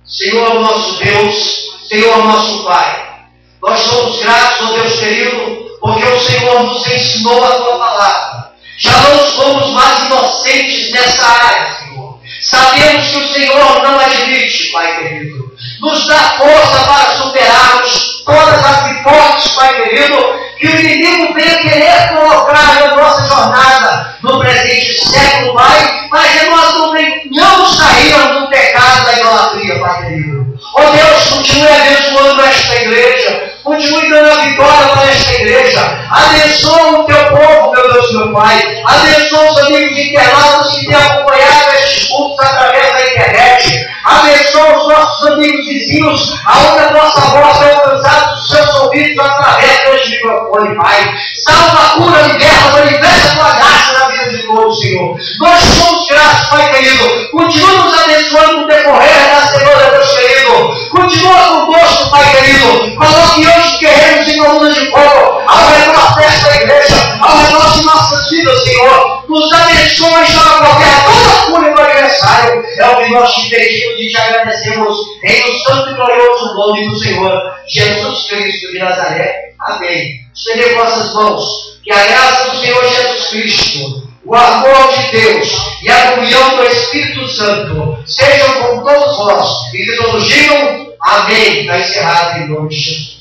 D: Senhor nosso Deus, Senhor nosso Pai, nós somos gratos, ó Deus querido, porque o Senhor nos ensinou a Tua palavra. Já não somos mais inocentes nessa área, Senhor. Sabemos que o Senhor não admite, Pai querido. Nos dá força para superarmos todas as hipóteses, Pai querido, que o inimigo venha querer colocar na nossa jornada no presente século, Pai, mas que nós não venhamos cair no pecado da idolatria, Pai querido. Ó Deus, continue abençoando esta igreja, continue dando a vitória para esta igreja, abençoa o Teu povo, meu Deus, meu Pai, abençoa os amigos internautas que têm acompanhado estes cultos através da internet, abençoa os nossos amigos vizinhos, aonde a nossa voz é alcançada dos seus ouvidos através deste microfone, Pai. Salva, cura, liberta, manifesta a Tua graça na vida de todos, Senhor. Nós somos gratos, Pai querido. Continua nos abençoando no decorrer da semana, Deus querido. Continua conosco, Pai querido. Coloque hoje guerreiros em colunas de fogo ao redor desta igreja, ao redor de nossas vidas, Senhor. Nos abençoe e chama qualquer toda cura do aniversário. É o que nós te pedimos e te agradecemos em o santo e glorioso nome do Senhor Jesus Cristo de Nazaré. Amém. Estender vossas mãos. Que a graça do Senhor Jesus Cristo, o amor de Deus e a comunhão do Espírito Santo sejam com todos vós. E que todos digam amém. Está encerrado em nome de Jesus.